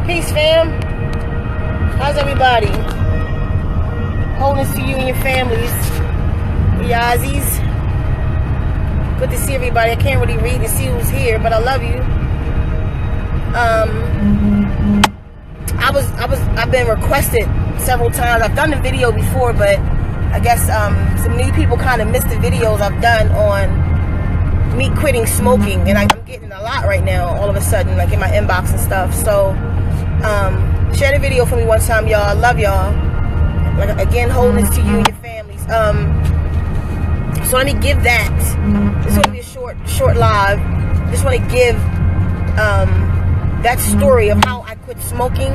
Peace, fam. How's everybody? Wholeness to you and your families. Yazzies. Good to see everybody. I can't really read and see who's here, but I love you. I've been requested several times. I've done the video before, but I guess some new people kind of missed the videos I've done on me quitting smoking, and I'm getting a lot right now all of a sudden, like in my inbox and stuff. So share the video for me one time, y'all. I love y'all. Like, again, wholeness to you and your families. So let me give that. This is going to be a short live. Just want to give that story of how I quit smoking.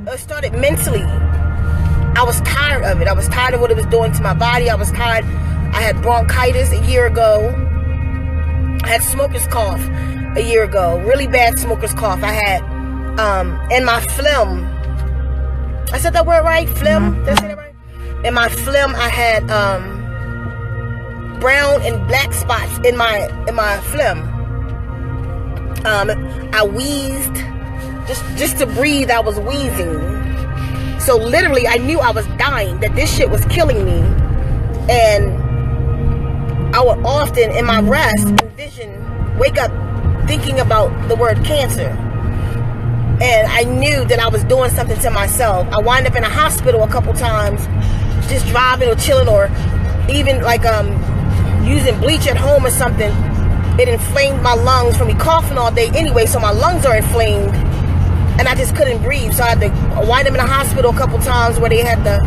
It started mentally. I was tired of it. I was tired of what it was doing to my body. I was tired. I had bronchitis a year ago. I had smoker's cough a year ago. Really bad smoker's cough. I had in my phlegm. I said that word right? Phlegm? Did I say that right? In my phlegm, I had brown and black spots in my phlegm. I wheezed. Just to breathe, I was wheezing. So literally, I knew I was dying, that this shit was killing me. And I would often, in my rest, wake up thinking about the word cancer. And I knew that I was doing something to myself. I wound up in a hospital a couple times, just driving or chilling, or even like using bleach at home or something. It inflamed my lungs from me coughing all day anyway, so my lungs are inflamed. And I just couldn't breathe. So I had to wind up in a hospital a couple times where they had to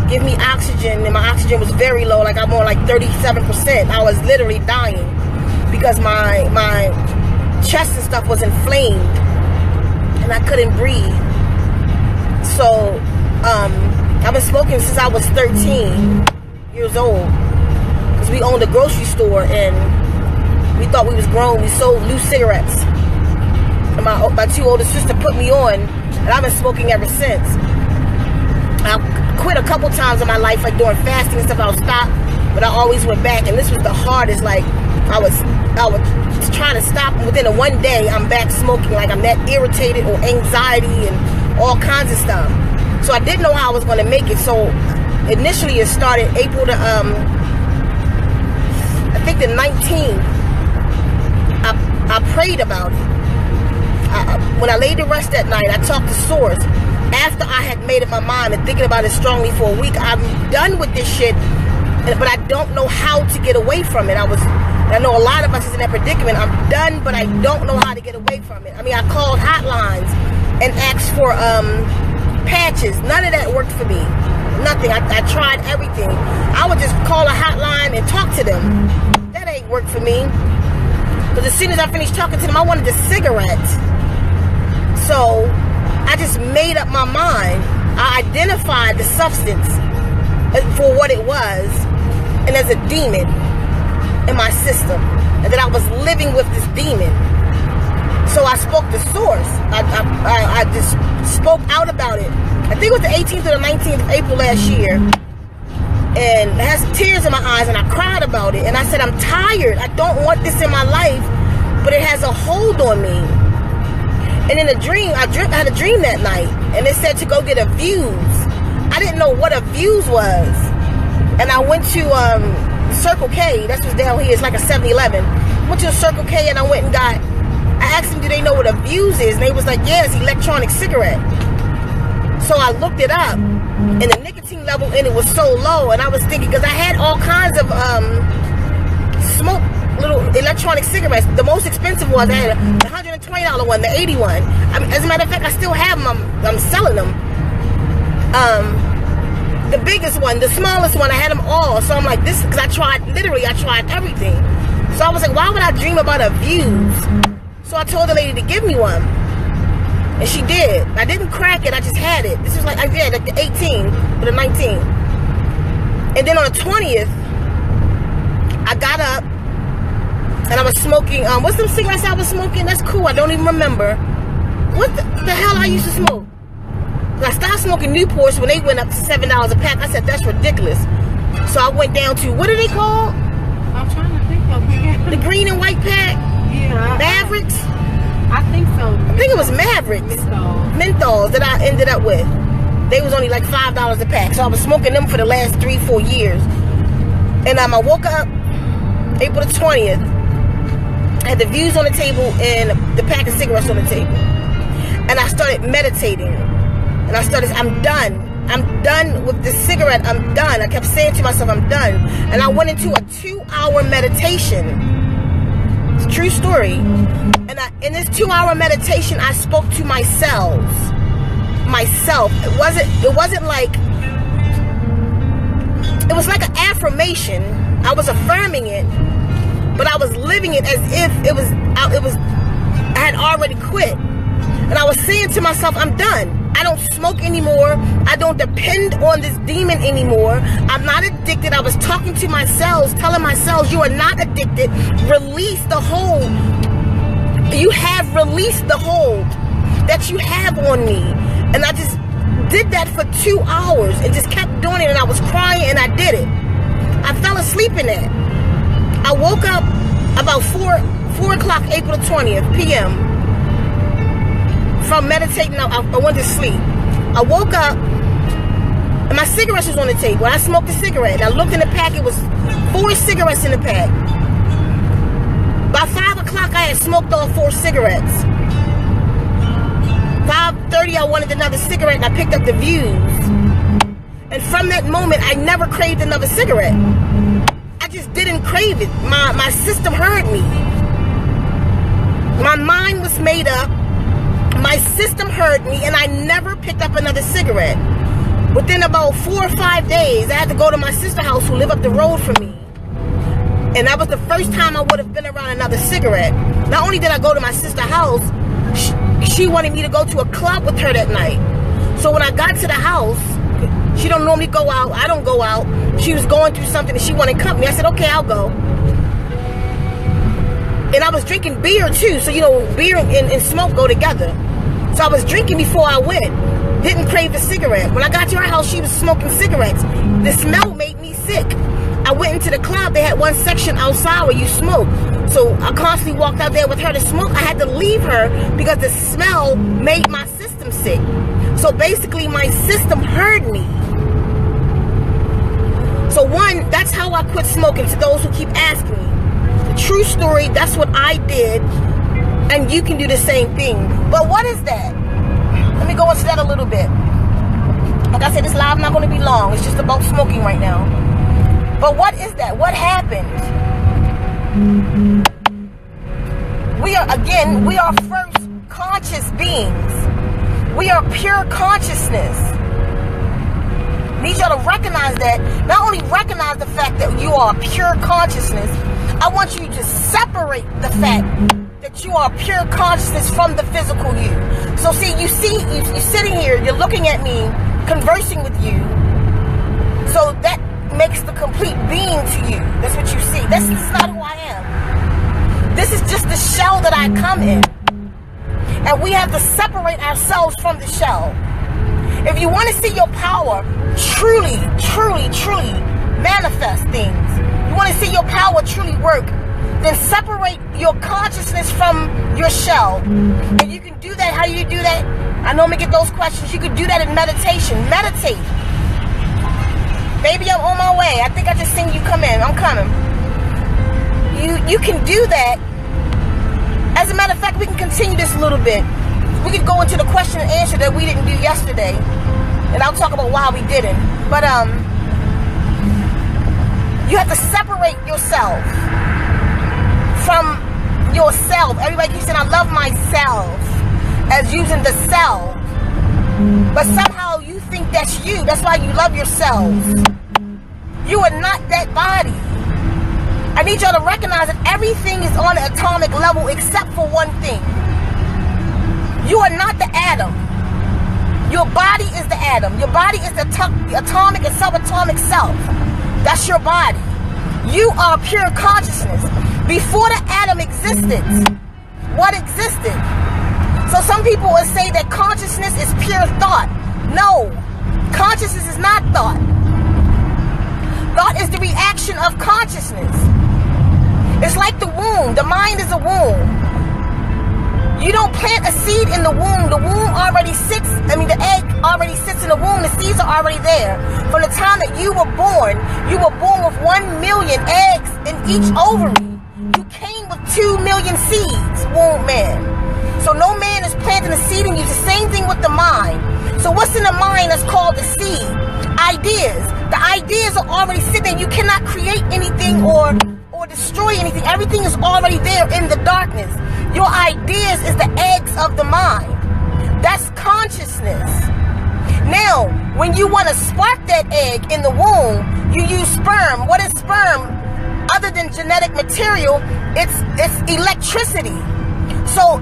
give me oxygen. And my oxygen was very low. Like I'm on like 37%. I was literally dying because my chest and stuff was inflamed. And I couldn't breathe. So I've been smoking since I was 13 years old. Because we owned a grocery store and we thought we was grown. We sold loose cigarettes. And my two older sisters put me on, and I've been smoking ever since. I quit a couple times in my life, like doing fasting and stuff. I would stop, but I always went back, and this was the hardest. Like I was trying to stop, and within one day, I'm back smoking. Like I'm that irritated, or anxiety, and all kinds of stuff. So I didn't know how I was going to make it. So initially, it started April the I think the 19th. I prayed about it. When I laid to rest that night, I talked to Source. After I had made up my mind and thinking about it strongly for a week, I'm done with this shit, but I don't know how to get away from it. I know a lot of us is in that predicament. I'm done, but I don't know how to get away from it. I mean, I called hotlines and asked for patches. None of that worked for me. Nothing. I tried everything. I would just call a hotline and talk to them. That ain't worked for me. Because as soon as I finished talking to them, I wanted a cigarette. So I just made up my mind. I identified the substance for what it was, and as a demon in my system, and that I was living with this demon. So I spoke to Source. I just spoke out about it. I think it was the 18th or the 19th of April last year, and I had some tears in my eyes, and I cried about it. And I said, I'm tired. I don't want this in my life, but it has a hold on me. And in a dream, I had a dream that night, and it said to go get a Views. I didn't know what a Views was. And I went to Circle K. That's what's down here. It's like a 7-Eleven. Went to a Circle K, and I went and I asked them, do they know what a Views is? And they was like, yeah, it's electronic cigarette. So I looked it up, and the nicotine level in it was so low, and I was thinking, because I had all kinds of smoke, little electronic cigarettes. The most expensive ones, I had the $120 one, the 81. I mean, as a matter of fact, I still have them. I'm selling them. The biggest one, the smallest one, I had them all. So I'm like, this, because I tried everything. So I was like, why would I dream about a Views? So I told the lady to give me one. And she did. I didn't crack it, I just had it. This was like, I did, like the 18th or the 19th. And then on the 20th, I got up, and I was smoking, what's them cigarettes I was smoking? That's cool, I don't even remember. What the hell I used to smoke? I stopped smoking Newports when they went up to $7 a pack. I said, that's ridiculous. So I went down to, what are they called? I'm trying to think of it. The green and white pack? Yeah, favorites, menthols that I ended up with. They was only like $5 a pack. So I was smoking them for the last 3-4 years. And I woke up April the 20th. I had the views on the table and the pack of cigarettes on the table. And I started meditating. And I'm done. I'm done with the cigarette. I'm done. I kept saying to myself, I'm done. And I went into a 2-hour meditation. It's a true story. And in this 2-hour meditation, I spoke to myself. It wasn't like, it was like an affirmation. I was affirming it, but I was living it as if I had already quit. And I was saying to myself, I'm done. I don't smoke anymore. I don't depend on this demon anymore. I'm not addicted. I was talking to my cells, telling my cells, you are not addicted. Release the hold. You have released the hold that you have on me. And I just did that for 2 hours and just kept doing it. And I was crying and I did it. I fell asleep in that. I woke up about 4 o'clock, April the 20th, p.m. From meditating. I went to sleep. I woke up and my cigarettes was on the table. I smoked a cigarette. And I looked in the pack. It was 4 cigarettes in the pack. By 5 o'clock, I had smoked all 4 cigarettes. 5:30, I wanted another cigarette, and I picked up the views. And from that moment, I never craved another cigarette. I just didn't crave it. My system heard me. My mind was made up. My system heard me, and I never picked up another cigarette. Within about 4 or 5 days, I had to go to my sister's house who lived up the road from me. And that was the first time I would have been around another cigarette. Not only did I go to my sister's house, she wanted me to go to a club with her that night. So when I got to the house, she don't normally go out. I don't go out. She was going through something and she wanted company. I said, okay, I'll go. And I was drinking beer too. So, you know, beer and smoke go together. So I was drinking before I went. Didn't crave a cigarette. When I got to her house, she was smoking cigarettes. The smell made me sick. I went into the club. They had one section outside where you smoke. So I constantly walked out there with her to smoke. I had to leave her because the smell made my system sick. So basically my system heard me. So one, that's how I quit smoking, to those who keep asking me. The true story, that's what I did. And you can do the same thing. But what is that? Let me go into that a little bit. Like I said, this live not going to be long. It's just about smoking right now. But what is that? What happened? We are first conscious beings. We are pure consciousness. Need y'all to recognize that. Not only recognize the fact that you are pure consciousness, I want you to separate the fact that you are pure consciousness from the physical you. So see, you're sitting here, you're looking at me, conversing with you. So that makes the complete being to you. That's what you see. That's not who I am. This is just the shell that I come in. And we have to separate ourselves from the shell. If you want to see your power truly manifest things, you want to see your power truly work, then separate your consciousness from your shell. And you can do that. How do you do that? I normally get those questions. You can do that in meditation. Meditate. Baby, I'm on my way. I think I just seen you come in. I'm coming. You can do that. As a matter of fact, we can continue this a little bit. We could go into the question and answer that we didn't do yesterday. And I'll talk about why we didn't. But you have to separate yourself from yourself. Everybody keeps saying, I love myself, as using the self. But somehow you think that's you. That's why you love yourselves. You are not that body. I need y'all to recognize that everything is on an atomic level except for one thing. You are not the atom. Your body is the atom. Your body is the atomic and subatomic self. That's your body. You are pure consciousness. Before the atom existed, what existed? So some people will say that consciousness is pure thought. No, consciousness is not thought. Thought is the reaction of consciousness. It's like the womb. The mind is a womb. You don't plant a seed in the womb. The womb already sits, the egg already sits in the womb. The seeds are already there. From the time that you were born with 1 million eggs in each ovary. You came with 2 million seeds, womb man. So no man is planting a seed in you. It's the same thing with the mind. So what's in the mind that's called the seed? Ideas. The ideas are already sitting there. You cannot create anything or destroy anything. Everything is already there in the darkness. Your ideas is the eggs of the mind. That's consciousness. Now, when you want to spark that egg in the womb, you use sperm. What is sperm? Other than genetic material, it's electricity. So,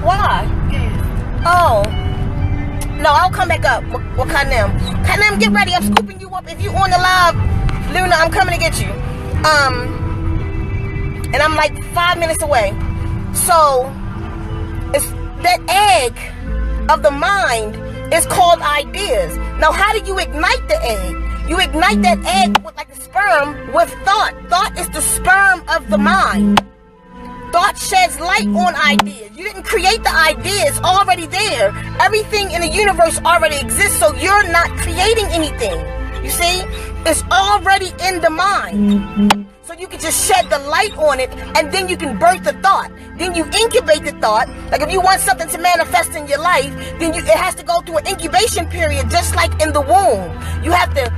why? Oh. No, I'll come back up. What Kanem? Kanem, get ready. I'm scooping you up. If you on the live, Luna, I'm coming to get you. And I'm like 5 minutes away. So, it's that egg of the mind is called ideas. Now, how do you ignite the egg? You ignite that egg with like a sperm with thought. Thought is the sperm of the mind. Thought sheds light on ideas. You didn't create the ideas, already there. Everything in the universe already exists, so you're not creating anything. You see? It's already in the mind. So you can just shed the light on it, and then you can birth the thought. Then you incubate the thought. Like if you want something to manifest in your life, then it has to go through an incubation period, just like in the womb. You have to,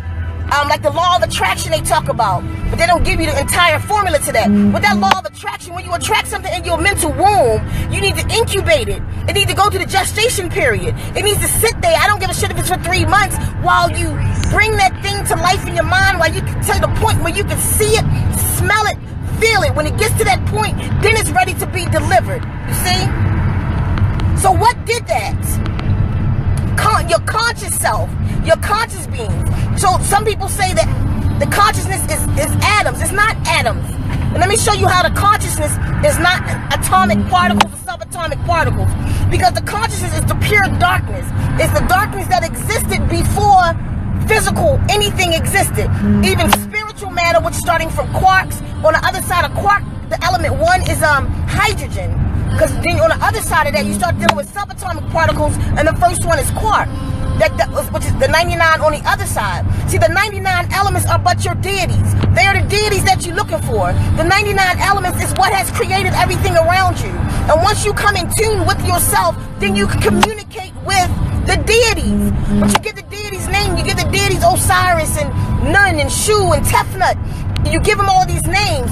like the law of attraction they talk about, but they don't give you the entire formula to that. With that law of attraction, when you attract something in your mental womb, you need to incubate it. It needs to go through the gestation period. It needs to sit there. I don't give a shit if it's for 3 months, while you bring that thing to life in your mind, while you can to the point where you can see it, smell it, feel it. When it gets to that point, then it's ready to be delivered. You see? So what did that? Your conscious self, your conscious beings. So some people say that the consciousness is atoms. It's not atoms. And let me show you how the consciousness is not atomic particles or subatomic particles. Because the consciousness is the pure darkness. It's the darkness that existed before physical anything existed. Even spiritual matter, which starting from quarks. On the other side of quark, the element 1 is hydrogen. Because then on the other side of that, you start dealing with subatomic particles, and the first one is quark, which is the 99 on the other side. See, the 99 elements are but your deities. They are the deities that you're looking for. The 99 elements is what has created everything around you. And once you come in tune with yourself, then you can communicate with the deities. But you get the deities' name, you get the deities Osiris and Nun and Shu and Tefnut. You give them all these names.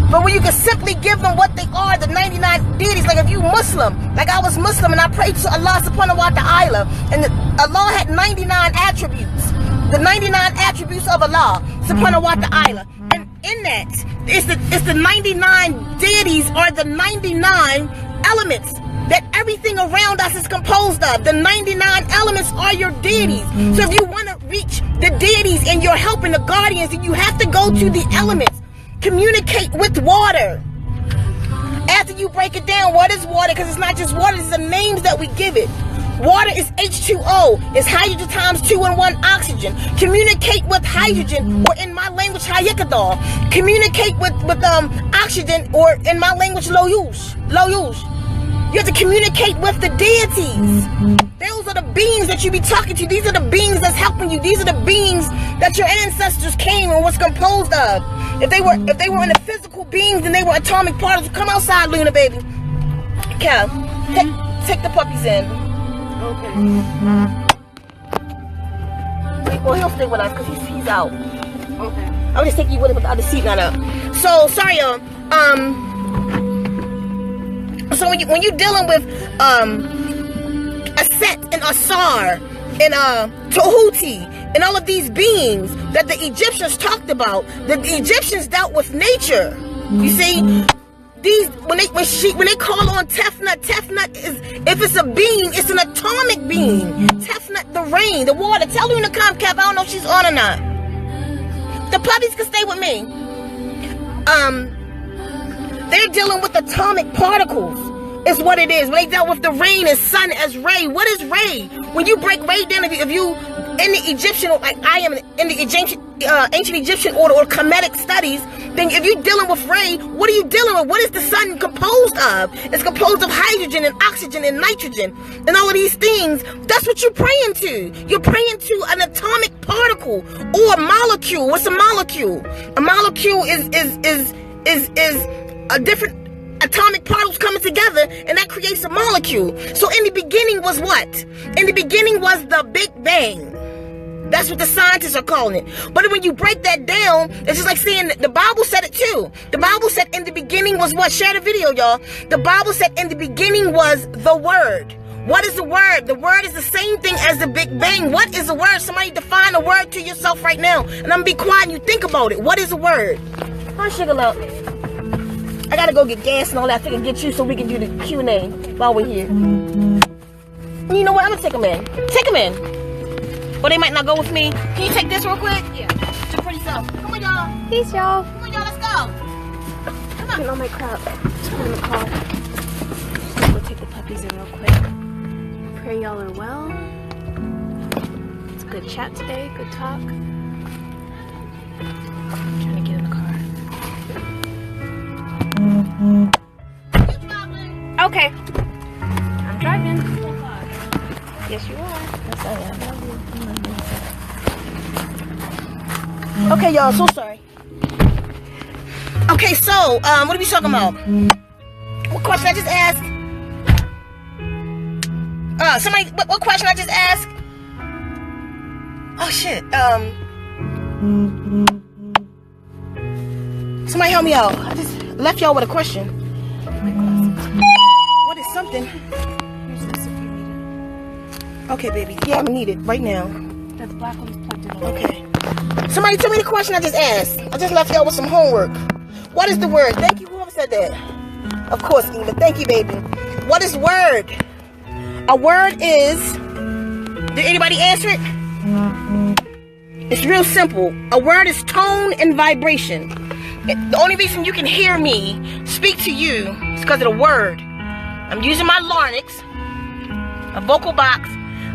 But when you can simply give them what they are, the 99 deities, like if you Muslim, like I was Muslim and I prayed to Allah subhanahu wa ta'ala, and Allah had 99 attributes, the 99 attributes of Allah subhanahu wa ta'ala. And in that, it's the 99 deities are the 99 elements that everything around us is composed of. The 99 elements are your deities. So if you want to reach the deities and your help and the guardians, then you have to go to the elements. Communicate with water. After you break it down, what is water? Because it's not just water, it's the names that we give it. Water is H2O. It's hydrogen times 2 and 1 oxygen. Communicate with hydrogen, or in my language, hayekadol. Communicate with oxygen, or in my language, loyush. You have to communicate with the deities. Those are the beings that you be talking to. These are the beings that's helping you. These are the beings that your ancestors came and was composed of. If they were in the physical beings, then they were atomic particles. Come outside, Luna, baby. Cal, take the puppies in. Okay. Well, he'll stay with us because he's out. Okay. I'll just take you with him with the other seat not up. So sorry, y'all. So when you're dealing with Aset and Asar and Tahuti and all of these beings that the Egyptians talked about, the Egyptians dealt with nature. You see, these when they call on Tefnut is, if it's a being, it's an atomic being. Tefnut, the rain, the water. Tell her to come, Cap. I don't know if she's on or not. The puppies can stay with me. They're dealing with atomic particles. It's what it is. When they dealt with the rain and sun as ray. What is ray? When you break ray down, if you in the Egyptian, like I am in the ancient Egyptian order or Kemetic studies, then if you're dealing with Ray, what are you dealing with? What is the sun composed of? It's composed of hydrogen and oxygen and nitrogen and all of these things. That's what you're praying to. You're praying to an atomic particle or a molecule. What's a molecule? A molecule is a different atomic particles coming together, and that creates a molecule. So in the beginning was what? In the beginning was the Big Bang. That's what the scientists are calling it. But when you break that down, it's just like saying that the Bible said it too. The Bible said in the beginning was what? Share the video, y'all. The Bible said in the beginning was the Word. What is the Word? The Word is the same thing as the Big Bang. What is the Word? Somebody define a word to yourself right now. And I'm going to be quiet and you think about it. What is a word? Hi, Sugar Love. I got to go get gas and all that. I can get you so we can do the Q&A while we're here. You know what? I'm going to take them in. Take them in. Or they might not go with me. Can you take this real quick? Yeah. It's your pretty self. Come on, y'all. Peace, y'all. Come on, y'all. Let's go. Come on. Getting all my crap. Just put in the car. Let's go take the puppies in real quick. Pray y'all are well. It's a good chat today. Good talk. I'm trying to get in the car. Okay. I'm driving. Yes, you are. Yes, I am. Okay, y'all. So sorry. Okay, so what are we talking about? What question I just asked? Somebody. What question I just asked? Oh shit. Somebody help me out. I just left y'all with a question. What is something? Here's this if you need it. Okay, baby. Yeah, I'm gonna need it right now. That black one's plugged in. Okay. Somebody tell me the question I just asked. I just left y'all with some homework. What is the word? Thank you, whoever said that. Of course, Eva. Thank you, baby. What is word? A word is... Did anybody answer it? It's real simple. A word is tone and vibration. The only reason you can hear me speak to you is because of the word. I'm using my larynx, a vocal box,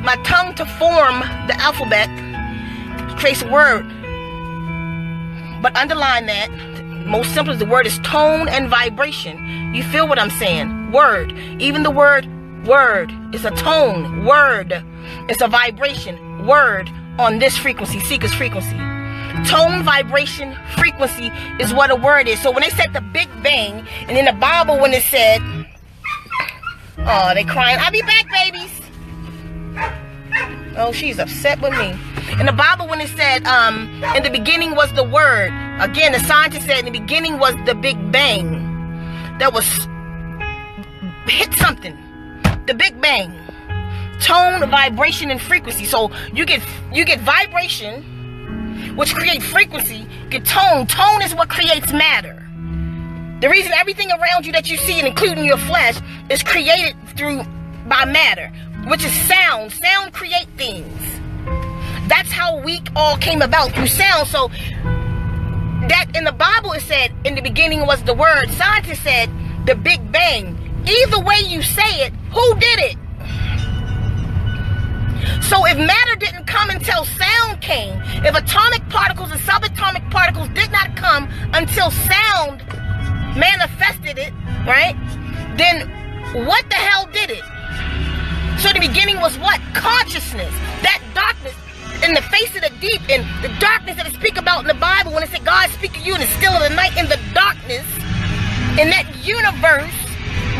my tongue to form the alphabet, creates a word. But underline that, most simple as the word is tone and vibration. You feel what I'm saying? Word. Even the word word is a tone. Word. It's a vibration. Word on this frequency, Ceka's frequency. Tone, vibration, frequency is what a word is. So when they said the Big Bang, and in the Bible when it said, oh, they crying, I'll be back, babies. Oh, she's upset with me. In the Bible when it said, in the beginning was the Word. Again, the scientist said in the beginning was the Big Bang. That was, hit something. The Big Bang. Tone, vibration, and frequency. So you get vibration, which creates frequency, get tone. Tone is what creates matter. The reason everything around you that you see, including your flesh, is created by matter, which is sound. Sound create things. That's how we all came about, through sound. So that in the Bible it said, in the beginning was the Word. Scientists said the Big Bang. Either way you say it, who did it? So if matter didn't come until sound came, if atomic particles and subatomic particles did not come until sound manifested it, right? Then what the hell did it? So the beginning was what? Consciousness. That darkness in the face of the deep, and the darkness that it speaks about in the Bible when it said God speak to you in the still of the night, in the darkness, in that universe,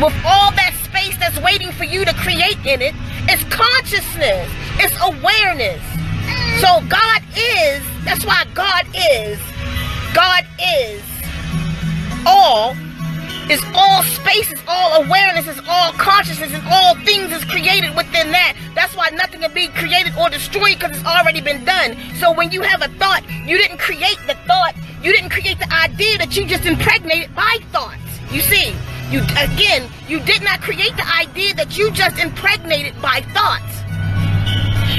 with all that space that's waiting for you to create in it, it's consciousness. It's awareness. So God is, that's why God is all, is all space, is all awareness, is all consciousness, and all things is created within that. That's why nothing can be created or destroyed, because it's already been done. So when you have a thought, you didn't create the thought, you didn't create the idea, that you just impregnated by thoughts. You see, you did not create the idea, that you just impregnated by thoughts.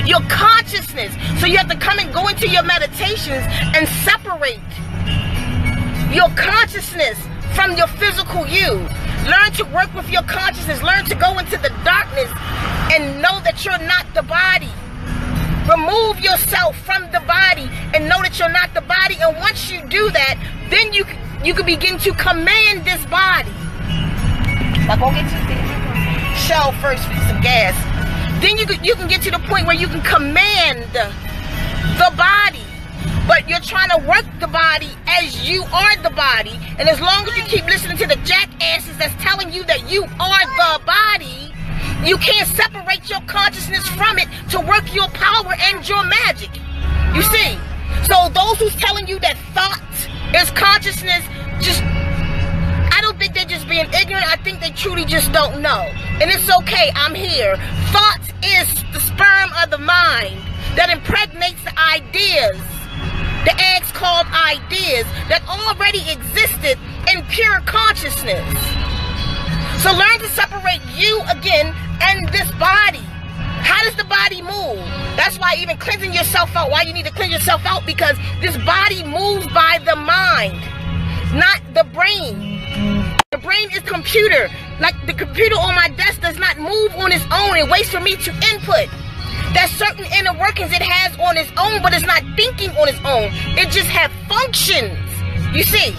Your consciousness. So you have to come and go into your meditations and separate your consciousness from your physical you. Learn to work with your consciousness. Learn to go into the darkness and know that you're not the body. Remove yourself from the body and know that you're not the body. And once you do that, then you can begin to command this body. Now go get your shell first for some gas. Then you can get to the point where you can command the body. But you're trying to work the body as you are the body. And as long as you keep listening to the jackasses that's telling you that you are the body, you can't separate your consciousness from it to work your power and your magic. You see? So those who's telling you that thought is consciousness, I don't think they're just being ignorant. I think they truly just don't know. And it's okay, I'm here. Thought is the sperm of the mind that impregnates the ideas, the eggs called ideas that already existed in pure consciousness. So learn to separate you again and this body. How does the body move? That's why even cleansing yourself out, why you need to cleanse yourself out, because this body moves by the mind, not the brain. The brain is computer. Like the computer on my desk does not move on its own. It waits for me to input. There's certain inner workings it has on its own, but it's not thinking on its own. It just have functions. You see?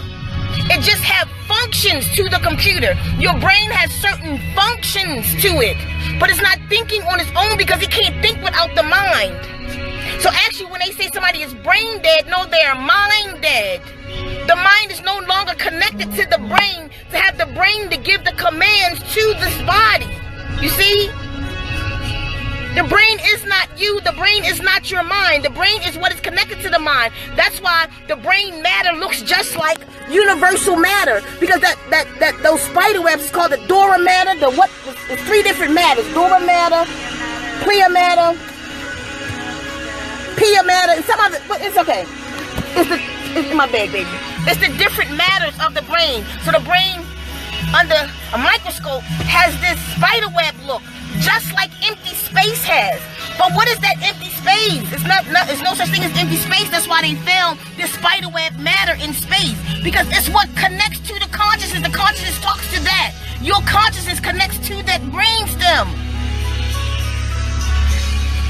It just have functions to the computer. Your brain has certain functions to it, but it's not thinking on its own because it can't think without the mind. So actually when they say somebody is brain dead, no, they're mind dead. The mind is no longer connected to the brain to have the brain to give the commands to this body. You see? The brain is not you. The brain is not your mind. The brain is what is connected to the mind. That's why the brain matter looks just like universal matter. Because those spider webs is called the Dora matter. There's 3 different matters. Dora matter, Pia matter, Pia matter, and some other, but it's okay. It's in my bag, baby. It's the different matters of the brain. So the brain under a microscope has this spider web look, just like empty space has. But what is that empty space? It's no such thing as empty space. That's why they found this spider web matter in space, because it's what connects to the consciousness. The consciousness talks to that. Your consciousness connects to that brain stem.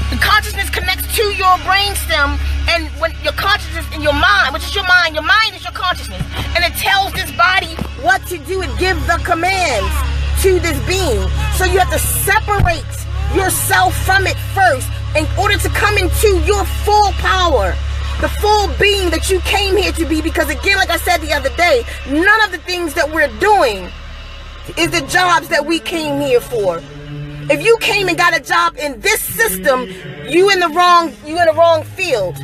The consciousness connects to your brain stem, and when your consciousness and your mind, which is your mind is your consciousness, and it tells this body what to do and give the commands to this being. So you have to separate yourself from it first in order to come into your full power, the full being that you came here to be. Because again, like I said the other day, none of the things that we're doing is the jobs that we came here for. If you came and got a job in this system, you in the wrong field.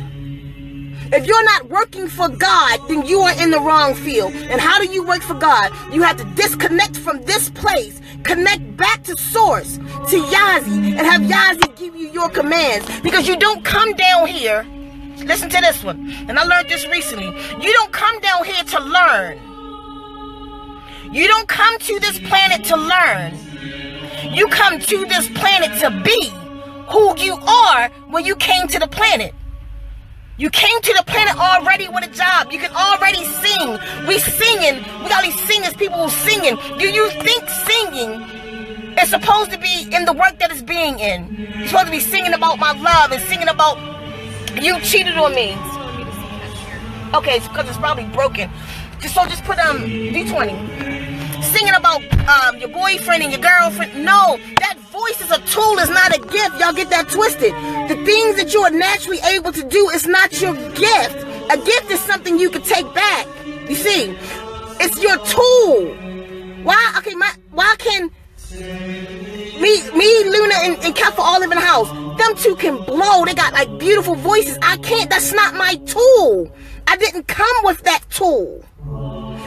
If you're not working for God, then you are in the wrong field. And how do you work for God? You have to disconnect from this place, connect back to source, to Yazi, and have Yazi give you your commands. Because you don't come down here, listen to this one, and I learned this recently. You don't come down here to learn. You don't come to this planet to learn. You come to this planet to be who you are when you came to the planet. You came to the planet already with a job. You can already sing. We singing. We got these singers, people who singing. Do you think singing is supposed to be in the work that it's being in? You're supposed to be singing about my love and singing about you cheated on me. Okay, because it's probably broken. Just put D20. Singing about your boyfriend and your girlfriend. No, that voice is a tool, is not a gift. Y'all get that twisted. The things that you are naturally able to do is not your gift. A gift is something you can take back. You see, it's your tool. Why can me, Luna, and Kefa all live in a house? Them two can blow. They got like beautiful voices. I can't. That's not my tool. I didn't come with that tool.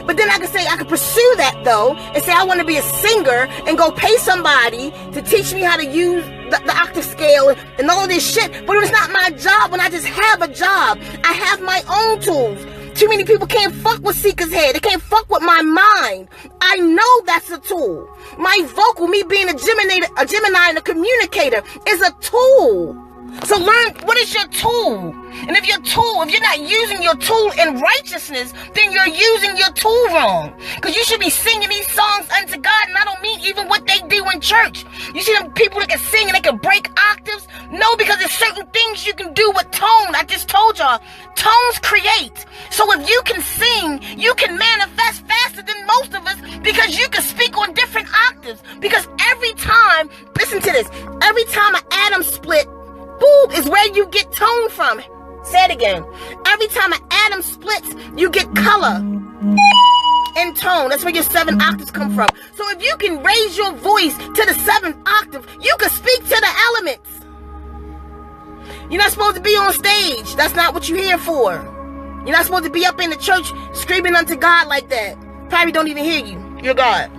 But then I can pursue that though, and say I want to be a singer and go pay somebody to teach me how to use the octave scale and all this shit. But it's not my job when I just have a job. I have my own tools. Too many people can't fuck with Ceka's head. They can't fuck with my mind. I know that's a tool. My vocal, me being a Gemini and a communicator, is a tool. So learn, what is your tool? And if you're not using your tool in righteousness, then you're using your tool wrong. Because you should be singing these songs unto God, and I don't mean even what they do in church. You see them people that can sing and they can break octaves? No, because it's There's certain things you can do with tone. I just told y'all, tones create. So if you can sing, you can manifest faster than most of us because you can speak on different octaves. Because every time, listen to this, every time an atom split, boom, is where you get tone from. Say it again. Every time an atom splits, you get color and tone. That's where your 7 octaves come from. So if you can raise your voice to the 7th octave, you can speak to the elements. You're not supposed to be on stage. That's not what you're here for. You're not supposed to be up in the church screaming unto God like that. Probably don't even hear you. You're God.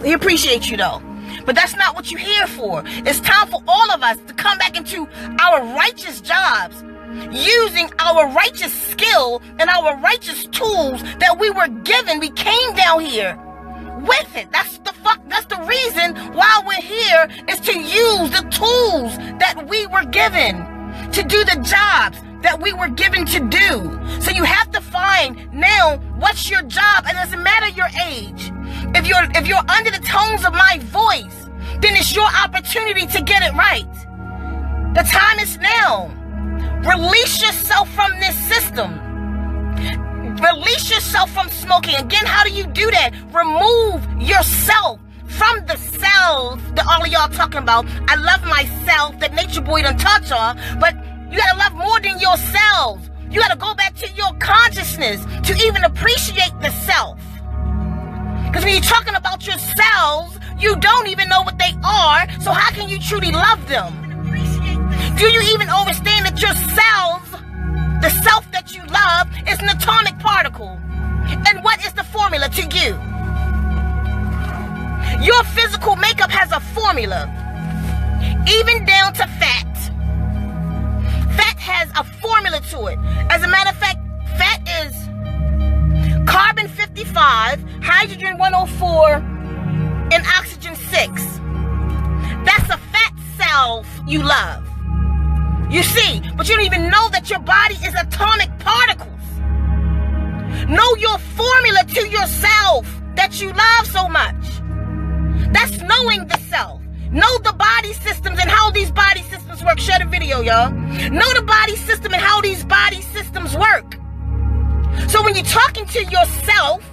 He appreciates you though. But that's not what you're here for. It's time for all of us to come back into our righteous jobs, using our righteous skill and our righteous tools that we were given. We came down here with it. That's the reason why we're here, is to use the tools that we were given to do the jobs that we were given to do. So you have to find now what's your job. It doesn't matter your age. If you're under the tones of my voice, then it's your opportunity to get it right. The time is now. Release yourself from this system. Release yourself from smoking. Again, how do you do that? Remove yourself from the cells that all of y'all talking about. I love myself, that nature boy done touch y'all, but you gotta love more than yourselves. You gotta go back to your consciousness to even appreciate the self. Because when you're talking about your cells, you don't even know what they are, so how can you truly love them? Do you even understand that your cells, the self that you love, is an atomic particle? And what is the formula to you? Your physical makeup has a formula, even down to fat. Fat has a formula to it. As a matter of fact, fat is carbon 55, hydrogen 104, and oxygen 6. That's a fat self you love. You see, but you don't even know that your body is atomic particles. Know your formula to yourself that you love so much. That's knowing the self. Know the body systems and how these body systems work. Share the video, y'all. Know the body system and how these body systems work. So when you're talking to yourself,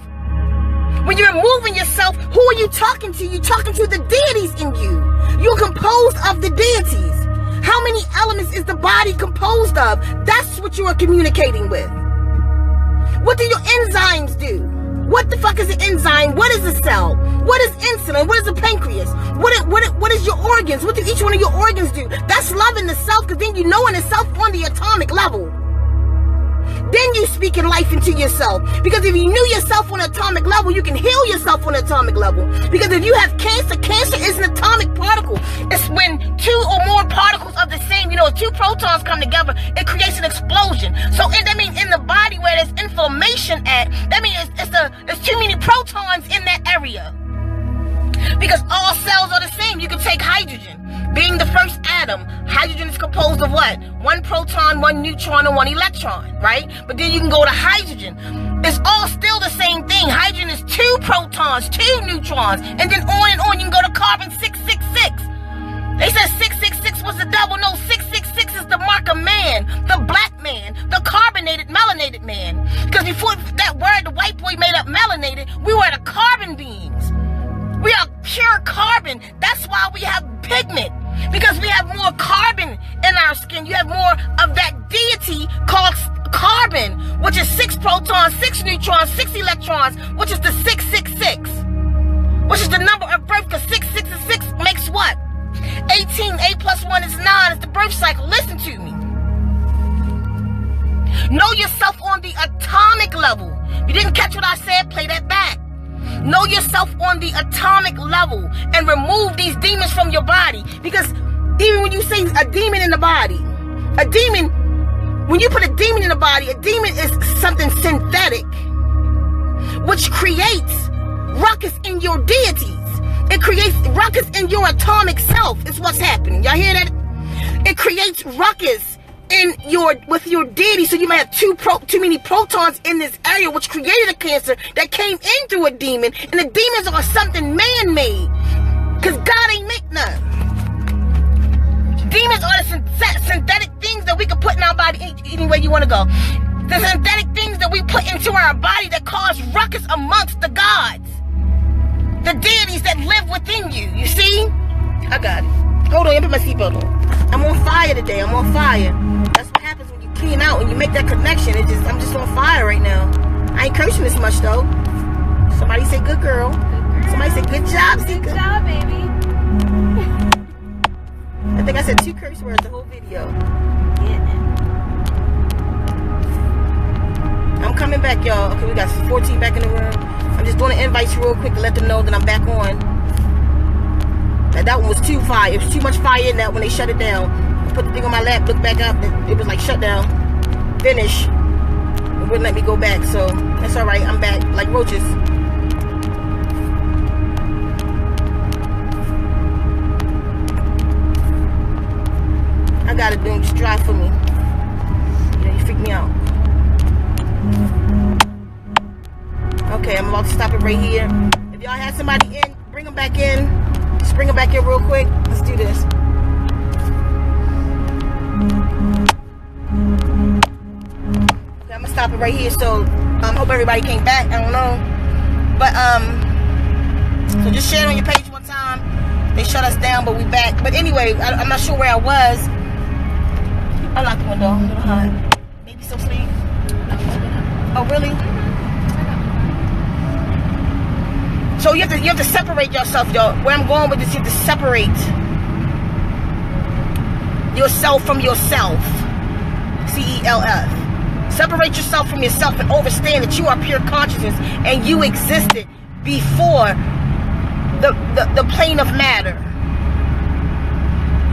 when you're moving yourself, who are you talking to? You're talking to the deities in you. You're composed of the deities. How many elements is the body composed of? That's what you are communicating with. What do your enzymes do? What the fuck is an enzyme? What is a cell? What is insulin? What is a pancreas? What is your organs? What do each one of your organs do? That's loving the self, because then you knowing the self on the atomic level. Then you speaking life into yourself. Because if you knew yourself on an atomic level, you can heal yourself on an atomic level. Because if you have cancer, cancer is an atomic particle. It's when 2 or more particles of the same, if 2 protons come together, it creates an explosion. So that means in the body where there's inflammation at, that means there's too many protons in that area. Because all cells are the same. You can take hydrogen. Being the first atom, hydrogen is composed of what? 1 proton, 1 neutron, and 1 electron, right? But then you can go to hydrogen. It's all still the same thing. Hydrogen is 2 protons, 2 neutrons, and then on and on you can go to carbon 666. They said 666 was the double. No, 666 is the mark of man, the black man, the carbonated, melanated man. Because before that word, the white boy made up melanated, we were the carbon beings. We are pure carbon. That's why we have pigment. Because we have more carbon in our skin. You have more of that deity called carbon, which is 6 protons, 6 neutrons, 6 electrons, which is the 666. Which is the number of birth, because 666 makes what? 18, 8 plus 1 is 9. It's the birth cycle. Listen to me. Know yourself on the atomic level. If you didn't catch what I said, play that back. Know yourself on the atomic level and remove these demons from your body. Because even when you say a demon in the body, a demon, when you put a demon in the body, a demon is something synthetic, which creates ruckus in your deities. It creates ruckus in your atomic self. It's what's happening. Y'all hear that? It creates ruckus with your deity, so you might have too many protons in this area, which created a cancer that came in through a demon. And the demons are something man-made, because God ain't make none. Demons are the synthetic ago. The synthetic things that we put into our body that cause ruckus amongst the gods. The deities that live within you. You see? I got it. Hold on, let me put my seatbelt on. I'm on fire today. I'm on fire. That's what happens when you clean out and you make that connection. I'm just on fire right now. I ain't cursing this much though. Somebody say good girl. Somebody say good job, Ceka. Good job, baby. I think I said 2 curse words the whole video. Yeah. I'm coming back, y'all. Okay, we got 14 back in the room. I'm just doing the invites real quick to let them know that I'm back on. That one was too fire. It was too much fire in that when they shut it down. I put the thing on my lap, looked back up, it was like shut down. Finish. It wouldn't let me go back, so that's alright. I'm back like roaches. I gotta do them, just drive for me. Yeah, you freak me out. Okay, I'm about to stop it right here. If y'all have somebody in, bring them back in. Just bring them back in real quick. Let's do this. Okay, I'm gonna stop it right here. So, hope everybody came back. I don't know, but so just share it on your page one time. They shut us down, but we back. But anyway, I'm not sure where I was. I locked the window. A little hot. Maybe still asleep. Oh, really? So you have to separate yourself, y'all. Where I'm going with this, you have to separate yourself from yourself. C-E-L-F. Separate yourself from yourself and understand that you are pure consciousness and you existed before the plane of matter.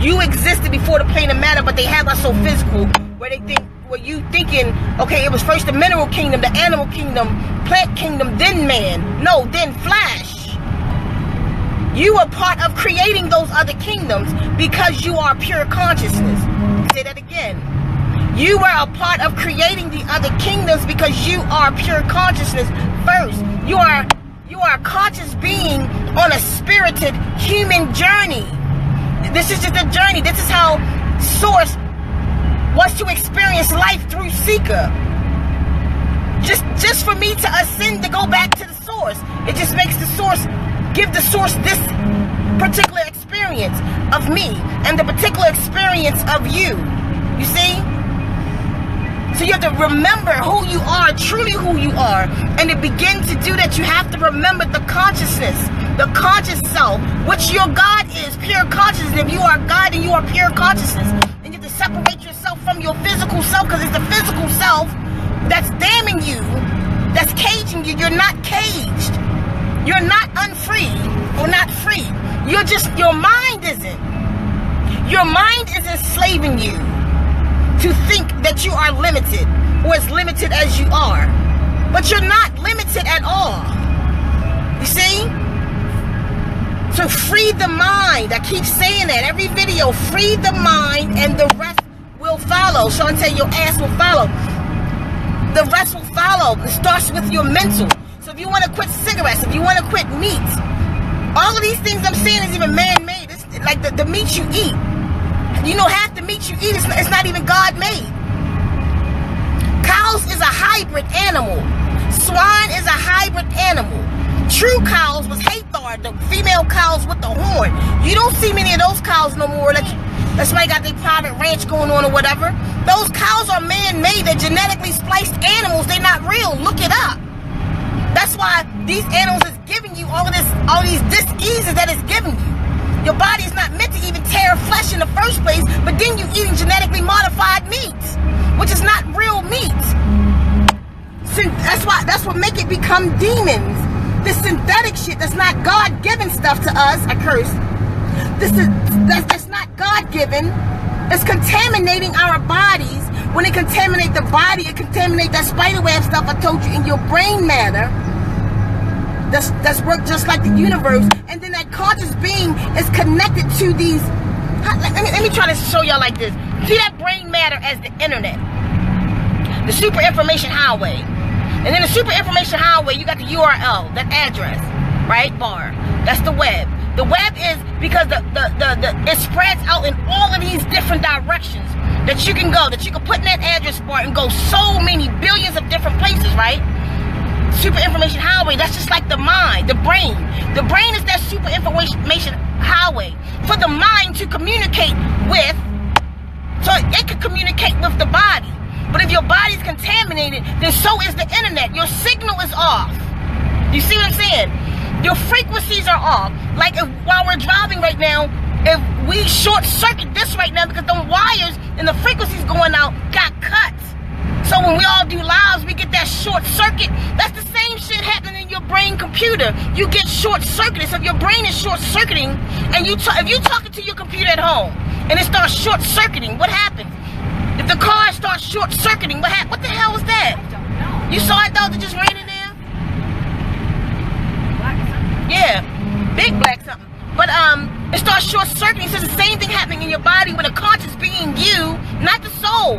You existed before the plane of matter, but they have us so physical where they think, where you thinking, okay, it was first the mineral kingdom, the animal kingdom, plant kingdom, then man. No, then flash. You are part of creating those other kingdoms because you are pure consciousness. Say that again. You are a part of creating the other kingdoms because you are pure consciousness first. You are a conscious being on a spirited human journey. This is just a journey. This is how Source wants to experience life through Ceka. Just for me to ascend, to go back to the Source. It just makes the Source, give the Source this particular experience of me and the particular experience of you. You see? So you have to remember who you are, truly who you are. And to begin to do that, you have to remember the consciousness, the conscious self, which your God is, pure consciousness. If you are God and you are pure consciousness, and you have to separate yourself from your physical self, because it's the physical self that's damning you, that's caging you. You're not caged. You're not unfree or not free. You're just, your mind isn't. Your mind is enslaving you to think that you are limited, or as limited as you are. But you're not limited at all. You see? So free the mind. I keep saying that every video. Free the mind and the rest will follow. Shantae, your ass will follow. The rest will follow. It starts with your mental. So if you want to quit cigarettes, if you want to quit meat, all of these things I'm saying is even man-made. It's like the meat you eat. You know, half the meat you eat is not even God-made. Cows is a hybrid animal. Swine is a hybrid animal. True cows was Hathor, the female cows with the horn. You don't see many of those cows no more. That's why they got their private ranch going on or whatever. Those cows are man-made. They're genetically spliced animals. They're not real. Look it up. That's why these animals is giving you all these diseases that it's giving you. Your body is not meant to even tear flesh in the first place, but then you eating genetically modified meats, which is not real meat. That's what make it become demons. This synthetic shit that's not God-given stuff to us. I curse. That's not God-given. It's contaminating our bodies. When it contaminates the body, it contaminates that spiderweb stuff I told you in your brain matter. That's worked just like the universe. And then that conscious being is connected to these. Let me try to show y'all like this. See that brain matter as the internet, the super information highway. And then the super information highway, you got the URL, that address, right? Bar. That's the web. The web is because it spreads out in all of these different directions. that you can go, that you can put in that address bar and go so many billions of different places, right? Super information highway, that's just like the mind, the brain. The brain is that super information highway for the mind to communicate with, so it can communicate with the body. But if your body's contaminated, then so is the internet. Your signal is off. You see what I'm saying? Your frequencies are off. Like while we're driving right now, if we short circuit this right now because the wires and the frequencies going out got cut. So when we all do lives, we get that short circuit. That's the same shit happening in your brain computer. You get short circuited. So if your brain is short circuiting, and if you're talking to your computer at home and it starts short circuiting, what happens? If the car starts short circuiting, what the hell was that? You saw it though? That just ran in there? Yeah, big black something. But it starts short circuiting. So it's the same thing happening in your body with a conscious being, you, not the soul.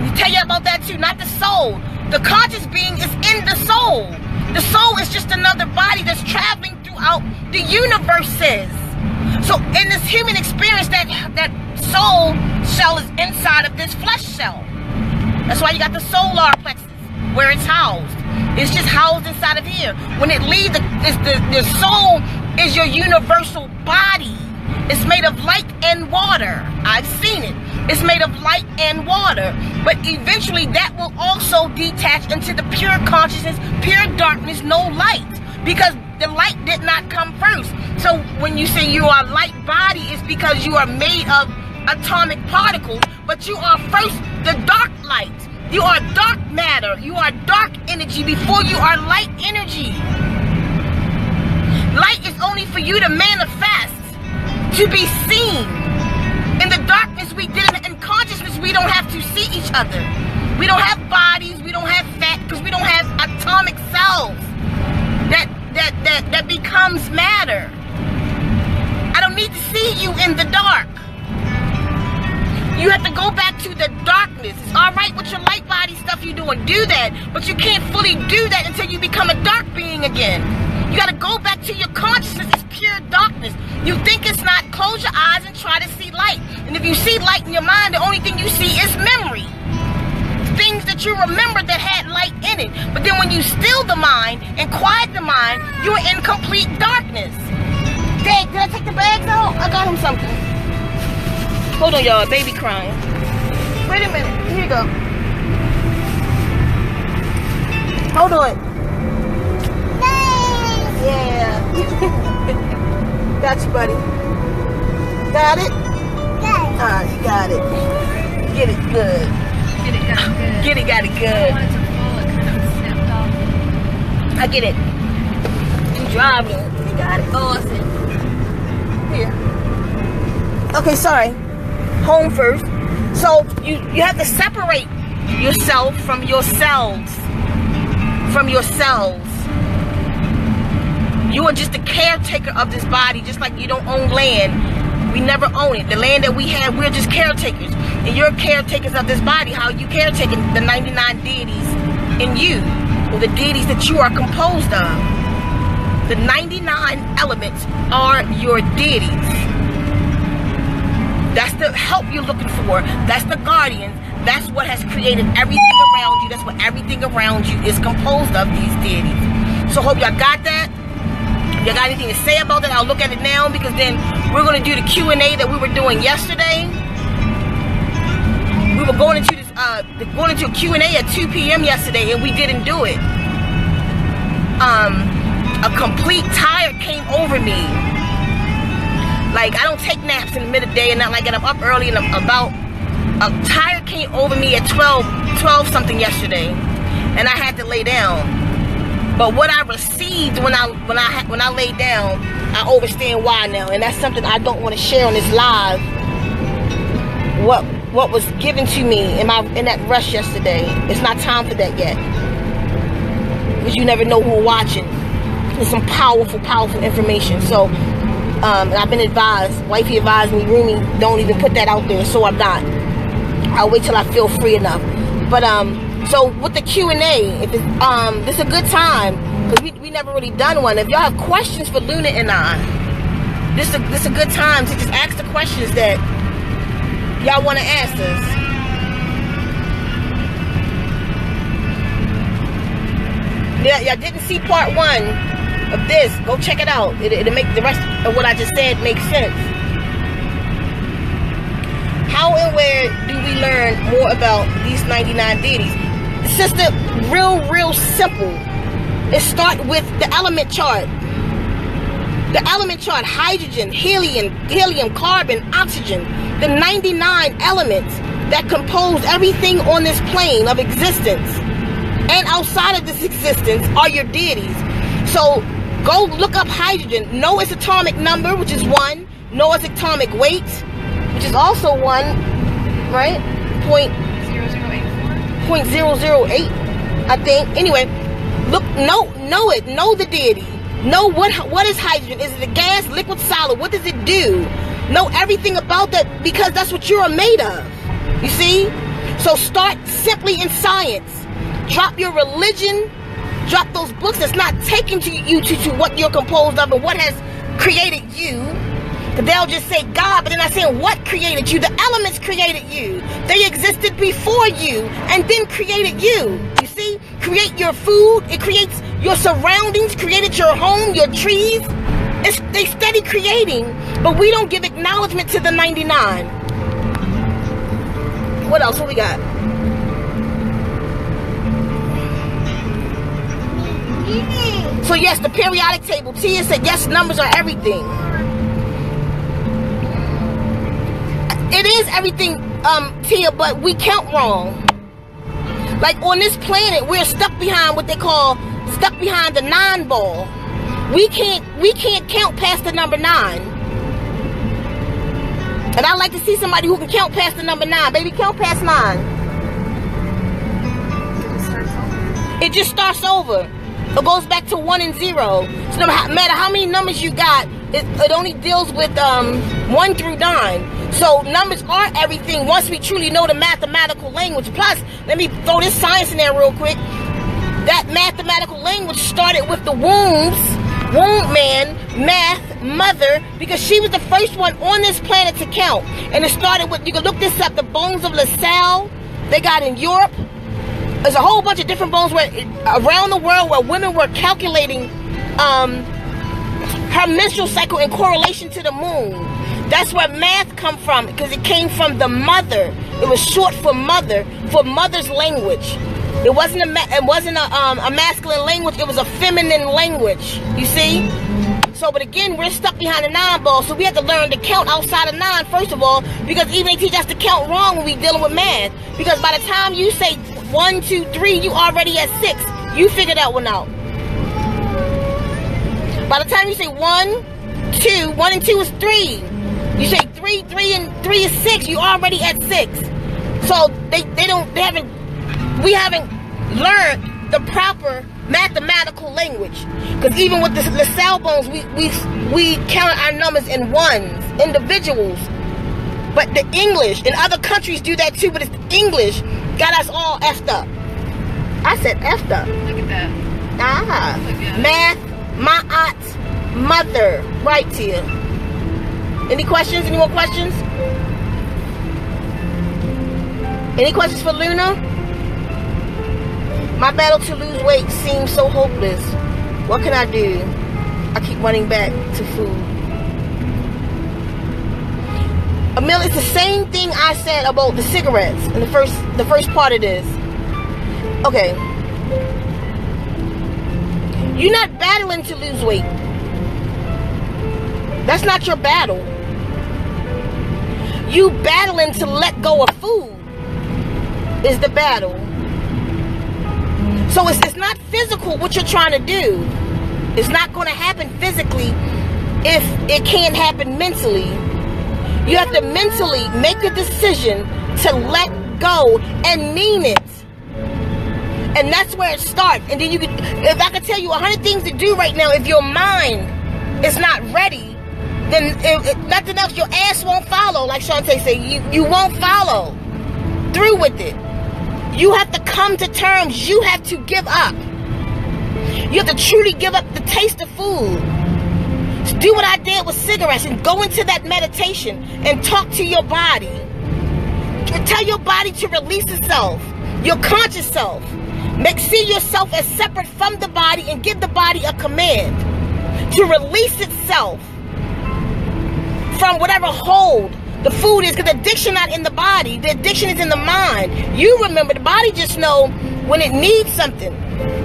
We tell you about that too, not the soul. The conscious being is in the soul. The soul is just another body that's traveling throughout the universes. So in this human experience, that soul shell is inside of this flesh shell. That's why you got the solar plexus, where it's housed. It's just housed inside of here. When it leaves, the soul is your universal body. It's made of light and water. I've seen it. It's made of light and water. But eventually that will also detach into the pure consciousness, pure darkness, no light. Because the light did not come first. So when you say you are light body, it's because you are made of atomic particles. But you are first the dark light. You are dark matter. You are dark energy before you are light energy. Light is only for you to manifest, to be seen. In the darkness we did, in consciousness we don't have to see each other. We don't have bodies, we don't have fat, because we don't have atomic cells that becomes matter. I don't need to see you in the dark. You have to go back to the darkness. It's alright with your light body stuff you're doing, do that, but you can't fully do that until you become a dark being again. You got to go back to your consciousness. It's pure darkness. You think it's not, close your eyes and try to see light. And if you see light in your mind, the only thing you see is memory. Things that you remember that had light in it. But then when you still the mind and quiet the mind, you're in complete darkness. Dad, did I take the bags out? I got him something. Hold on, y'all. Baby crying. Wait a minute. Here you go. Hold on. Yeah. Got you, buddy. Got it? Got it. You got it. Get it good. Get it, got it good. Get it, got it good. I wanted to pull it because it snapped off. I get it. You driving. You got it. Oh, I see. Here. Okay, sorry. Home first. So you have to separate yourself from your cells. From your cells. You are just the caretaker of this body, just like you don't own land. We never own it. The land that we have, we're just caretakers. And you're caretakers of this body. How you caretaking the 99 deities in you, or the deities that you are composed of. The 99 elements are your deities. That's the help you're looking for. That's the guardians. That's what has created everything around you. That's what everything around you is composed of, these deities. So hope y'all got that. If y'all got anything to say about that, I'll look at it now, because then we're going to do the Q&A that we were doing yesterday. We were going into this, going into a Q&A at 2 p.m. yesterday, and we didn't do it. A complete tired came over me. Like, I don't take naps in the middle of the day, and not like I'm up early and about. A tired came over me at 12 something yesterday, and I had to lay down. But what I received when I laid down, I understand why now, and that's something I don't want to share on this live. What was given to me in that rush yesterday? It's not time for that yet, because you never know who's watching. It's some powerful information. So I've been advised. Wifey advised me, Rumi, don't even put that out there. So I'm not. I'll wait till I feel free enough. But so with the Q&A, if it's, this is a good time, because we never really done one. If y'all have questions for Luna and I, this is a good time to just ask the questions that y'all want to ask us. Yeah, y'all didn't see part 1 of this, go check it out. It'll make the rest of what I just said make sense. How and where do we learn more about these 99 deities? Sister, real simple. It starts with the element chart. The element chart: hydrogen, helium, carbon, oxygen. The 99 elements that compose everything on this plane of existence. And outside of this existence are your deities. So go look up hydrogen. Know its atomic number, which is 1. Know its atomic weight, which is also 1, right? 0.008, I think. Anyway, look, know it. Know the deity. Know what is hydrogen. Is it a gas, liquid, solid? What does it do? Know everything about that, because that's what you're made of. You see? So start simply in science. Drop your religion. Drop those books that's not taking you to what you're composed of and what has created you. But they'll just say God, but they're not saying what created you. The elements created you. They existed before you and then created you. You see? Create your food. It creates your surroundings. Created your home, your trees. They steady creating, but we don't give acknowledgement to the 99. What else? What we got? So yes, the periodic table. Tia said yes, numbers are everything. It is everything, Tia, but we count wrong. Like on this planet, we're stuck behind what they call stuck behind the 9 ball. We can't count past the number 9. And I like to see somebody who can count past the number 9. Baby, count past 9. It just starts over. It goes back to 1 and 0. So no matter how many numbers you got, it only deals with 1 through 9. So numbers are everything once we truly know the mathematical language. Plus, let me throw this science in there real quick. That mathematical language started with the wombman, math, mother, because she was the first one on this planet to count. And it started with, you can look this up, the bones of LaSalle they got in Europe. There's a whole bunch of different bones where around the world where women were calculating her menstrual cycle in correlation to the moon. That's where math come from, because it came from the mother. It was short for mother, for mother's language. It wasn't a masculine language. It was a feminine language. You see? So, but again, we're stuck behind the 9 ball, so we have to learn to count outside of 9 first of all, because even they teach us to count wrong when we're dealing with math. Because by the time you say 1, 2, 3, you already at 6. You figure that one out. By the time you say 1, 2, 1 and 2 is 3. You say 3, 3 and 3 is 6. You already at 6. So we haven't learned the proper mathematical language. Because even with the LaSalle bones, we count our numbers in ones, individuals. But the English in other countries do that too. But it's the English got us all effed up. I said effed up. Look at that. Math, ma'at, mother. Right here. Any questions? Any more questions? Any questions for Luna? My battle to lose weight seems so hopeless. What can I do? I keep running back to food. Emil, it's the same thing I said about the cigarettes in the first part of this. Okay. You're not battling to lose weight. That's not your battle. You battling to let go of food is the battle. So it's not physical what you're trying to do. It's not going to happen physically if it can't happen mentally. You have to mentally make a decision to let go and mean it. And that's where it starts. And then if I could tell you 100 things to do right now, if your mind is not ready, then if nothing else, your ass won't follow. Like Shantae said, you won't follow through with it. You have to come to terms. You have to give up. You have to truly give up the taste of food. So do what I did with cigarettes and go into that meditation and talk to your body. Tell your body to release itself, your conscious self. See yourself as separate from the body and give the body a command to release itself from whatever hold the food is, because the addiction not in the body, the addiction is in the mind. You remember, the body just know when it needs something.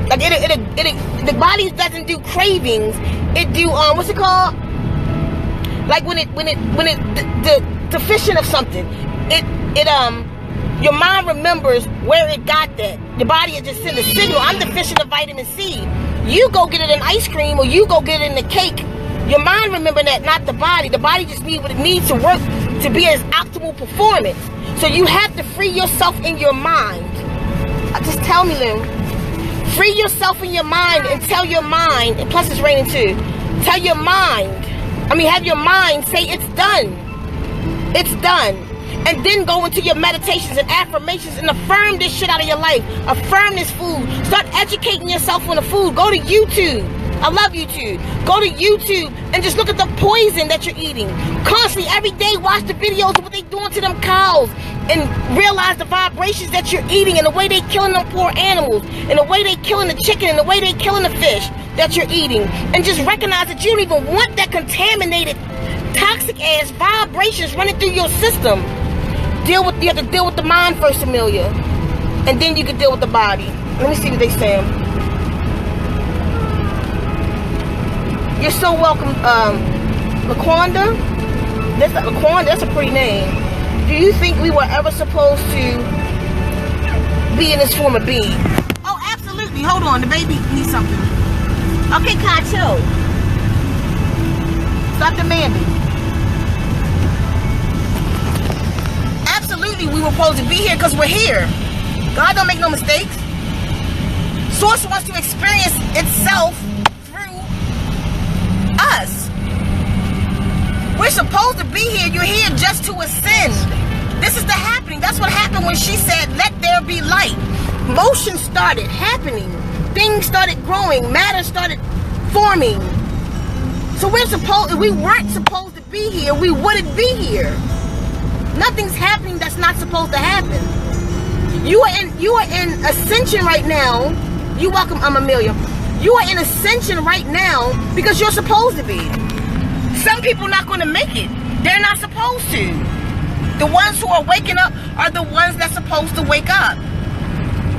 Like the body doesn't do cravings. It do what's it called? Like when it deficient of something. Your mind remembers where it got that. Your body is just sending a signal. I'm deficient of vitamin C. You go get it in ice cream or you go get it in the cake. Your mind remember that, not the body. The body just needs what it needs to work to be its optimal performance. So you have to free yourself in your mind. Just tell me, Lou. Free yourself in your mind and tell your mind, and plus it's raining too. Tell your mind, have your mind say it's done. It's done. And then go into your meditations and affirmations and affirm this shit out of your life. Affirm this food. Start educating yourself on the food. Go to YouTube. I love YouTube. Go to YouTube and just look at the poison that you're eating. Constantly, every day, watch the videos of what they doing to them cows and realize the vibrations that you're eating and the way they killing them poor animals and the way they killing the chicken and the way they killing the fish that you're eating. And just recognize that you don't even want that contaminated, toxic ass vibrations running through your system. You have to deal with the mind first, Amelia, and then you can deal with the body. Let me see what they say. You're so welcome, Laquanda. Laquanda, that's a pretty name. Do you think we were ever supposed to be in this form of being? Oh, absolutely. Hold on, the baby needs something. Okay, Kacho. Stop demanding. Absolutely, we were supposed to be here because we're here. God don't make no mistakes. Source wants to experience itself through us. We're supposed to be here. You're here just to ascend. This is the happening. That's what happened when she said, let there be light. Motion started happening. Things started growing. Matter started forming. So if we weren't supposed to be here, we wouldn't be here. Nothing's happening that's not supposed to happen. You are in ascension right now. You're welcome, Amelia. You are in ascension right now because you're supposed to be. Some people not going to make it. They're not supposed to. The ones who are waking up are the ones that's supposed to wake up.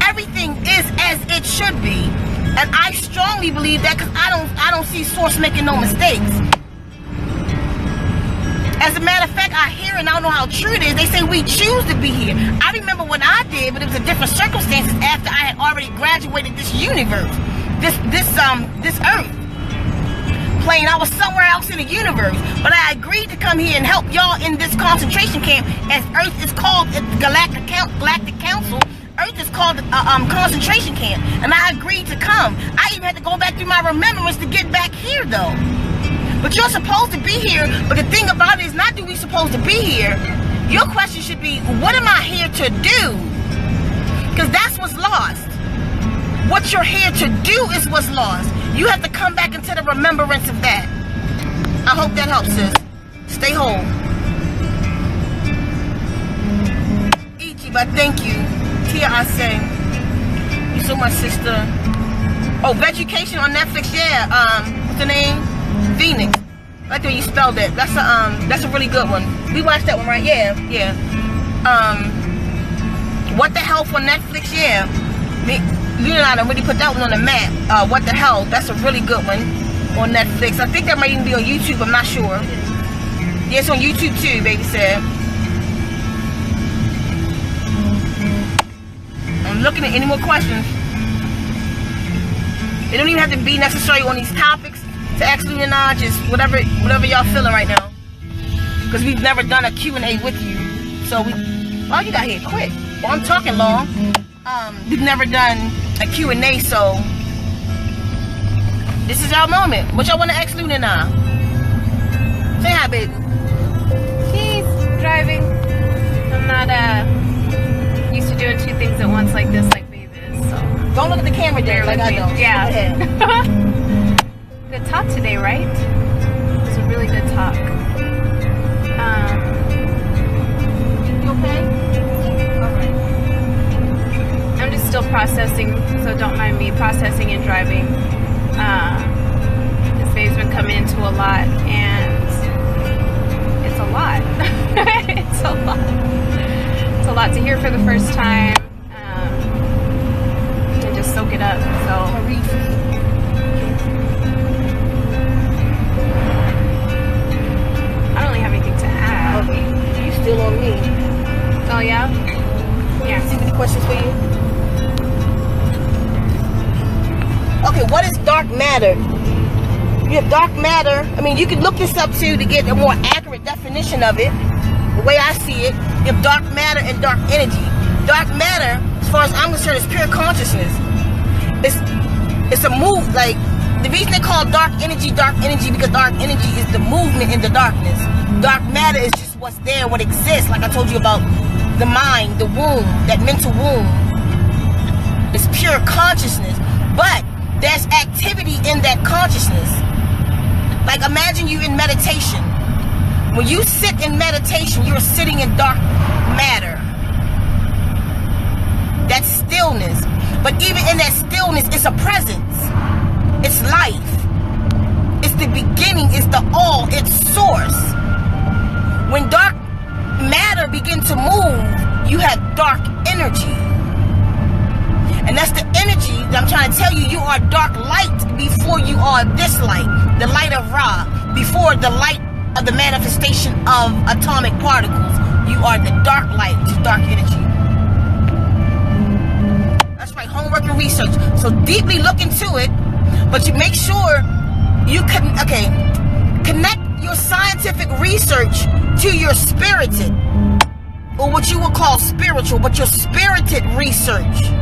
Everything is as it should be. And I strongly believe that because I don't see Source making no mistakes. As a matter of fact, I hear and I don't know how true it is. They say we choose to be here. I remember when I did, but it was a different circumstances after I had already graduated this universe, this earth plane. I was somewhere else in the universe, but I agreed to come here and help y'all in this concentration camp, as Earth is called Galactic Council. Earth is called concentration camp, and I agreed to come. I even had to go back through my remembrance to get back here, though. But you're supposed to be here. But the thing about it is not do we supposed to be here. Your question should be, what am I here to do? Because that's what's lost. What you're here to do is what's lost. You have to come back into the remembrance of that. I hope that helps, sis. Stay whole. Ichiba, thank you. Tia, I say. Thank you so much, sister. Oh, Vegucation on Netflix, yeah. What's the name? Phoenix. I like the way you spelled it. That's a really good one. We watched that one, right? Yeah. What the Hell for Netflix? Yeah. You and I don't really put that one on the map. What the Hell? That's a really good one on Netflix. I think that might even be on YouTube. I'm not sure. Yeah, it's on YouTube too, baby said. I'm looking at any more questions. It don't even have to be necessarily on these topics to ask Luna, just whatever y'all feeling right now. Because we've never done a Q&A with you. So oh, you got here quick. Well, I'm talking long. We've never done a Q&A, so this is our moment. What y'all want to ask Luna now? Say hi, baby. She's driving. I'm not used to doing two things at once like this, like baby is, so. Don't look at the camera there like I don't. Yeah. Good talk today, right? It was a really good talk. You okay? Alright. I'm just still processing, so stressing and driving. This babe's been coming into a lot, and it's a lot. It's a lot. It's a lot to hear for the first time, and just soak it up. So. I don't really have anything to add. Okay. You still on me? Oh yeah. Yeah. See any questions for you? Okay, what is dark matter? You have dark matter. I mean, you can look this up too to get a more accurate definition of it. The way I see it, you have dark matter and dark energy. Dark matter, as far as I'm concerned, is pure consciousness. It's a move. Like, the reason they call dark energy because dark energy is the movement in the darkness. Dark matter is just what's there, what exists. Like I told you about the mind, the womb, that mental womb. It's pure consciousness. But there's activity in that consciousness. Like, imagine you in meditation. When you sit in meditation, you're sitting in dark matter. That's stillness. But even in that stillness, it's a presence. It's life. It's the beginning. It's the all. It's source. When dark matter begins to move, you have dark energy. And that's the energy that I'm trying to tell you. You are dark light before you are this light. The light of Ra. Before the light of the manifestation of atomic particles. You are the dark light, which is dark energy. That's right, homework and research. So deeply look into it, but you make sure you can, connect your scientific research to your spirited, or what you would call spiritual, but your spirited research.